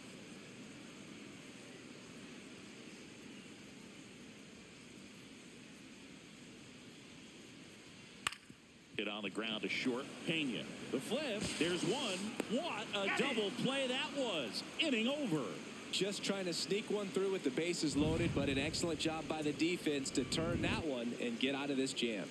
S1: Hit on the ground to short. Pena. The flip. There's one. What a double play that was. Inning over.
S3: Just trying to sneak one through with the bases loaded, but an excellent job by the defense to turn that one and get out of this jam.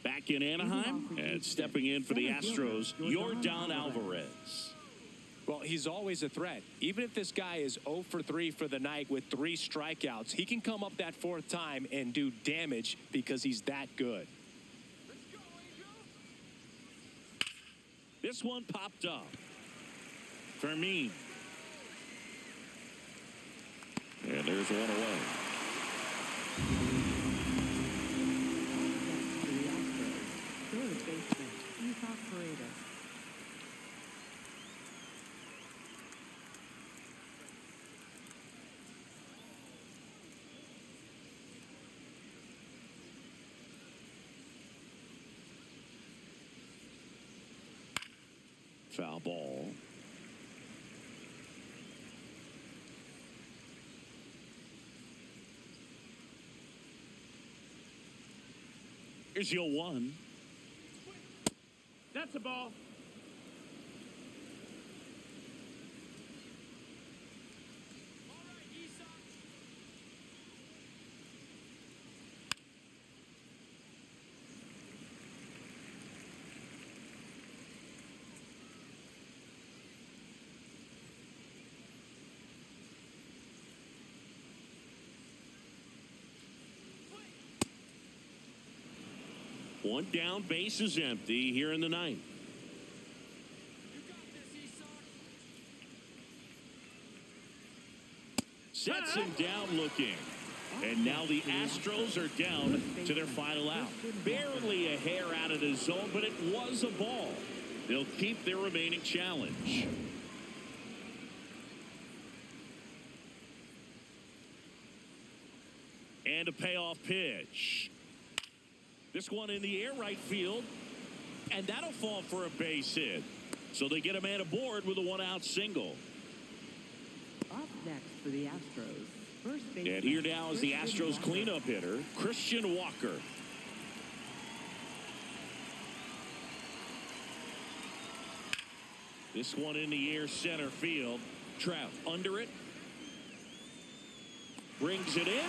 S1: Back in Anaheim and stepping in for the Astros, Yordan Alvarez.
S3: Well, he's always a threat. Even if this guy is 0 for 3 for the night with 3 strikeouts, he can come up that 4th time and do damage because he's that good.
S1: This one popped up. Fermin. And there's one away.
S2: Third baseman, Ethan Paredes.
S1: Foul ball. Here's your 1.
S4: That's a ball.
S1: One down, base is empty here in the 9th. Sets him down looking. And now the Astros are down to their final out. Barely a hair out of the zone, but it was a ball. They'll keep their remaining challenge. And a payoff pitch. This one in the air right field. And that'll fall for a base hit. So they get a man aboard with a 1-out single.
S2: Up next for the Astros, first baseman.
S1: And here now is the Astros cleanup hitter, Christian Walker. This one in the air center field. Trout under it. Brings it in.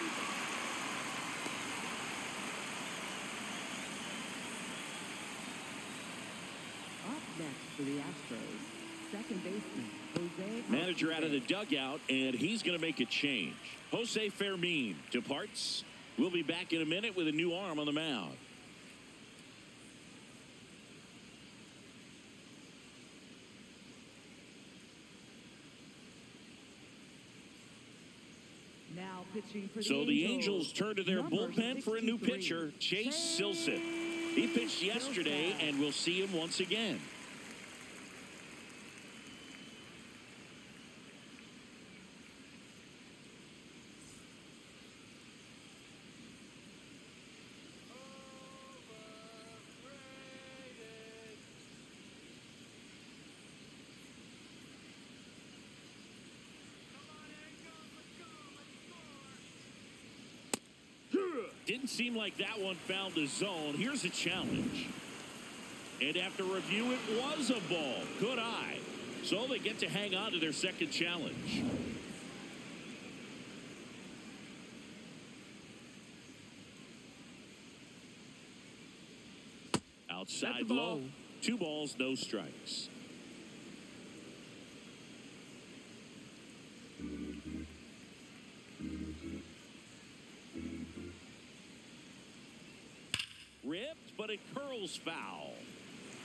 S2: Up next for the Astros, second baseman, Jose.
S1: Manager out of the dugout, and he's going to make a change. Jose Fermin departs. We'll be back in a minute with a new arm on the mound.
S2: Now pitching for
S1: So the Angels turn to their
S2: number
S1: bullpen for a new
S2: 63,
S1: pitcher, Chase Silseth. He pitched yesterday, and we'll see him once again. Didn't seem like that one found the zone. Here's a challenge. And after review, it was a ball. Good eye. So they get to hang on to their second challenge. Outside low. 2 balls, no strikes. Ripped, but it curls foul.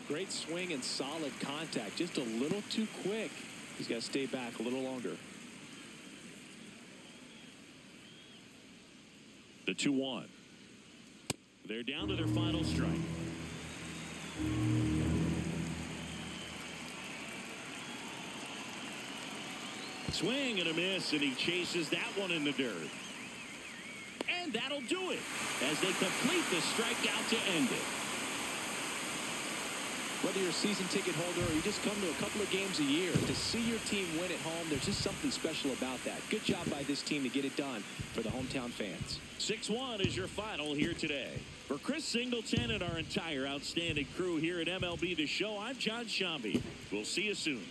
S3: Great swing and solid contact. Just a little too quick. He's got to stay back a little longer.
S1: The 2-1. They're down to their final strike. Swing and a miss, and he chases that one in the dirt. And that'll do it as they complete the strikeout to end it.
S3: Whether you're a season ticket holder or you just come to a couple of games a year, to see your team win at home, there's just something special about that. Good job by this team to get it done for the hometown fans.
S1: 6-1 is your final here today. For Chris Singleton and our entire outstanding crew here at MLB The Show, I'm John Shambi. We'll see you soon.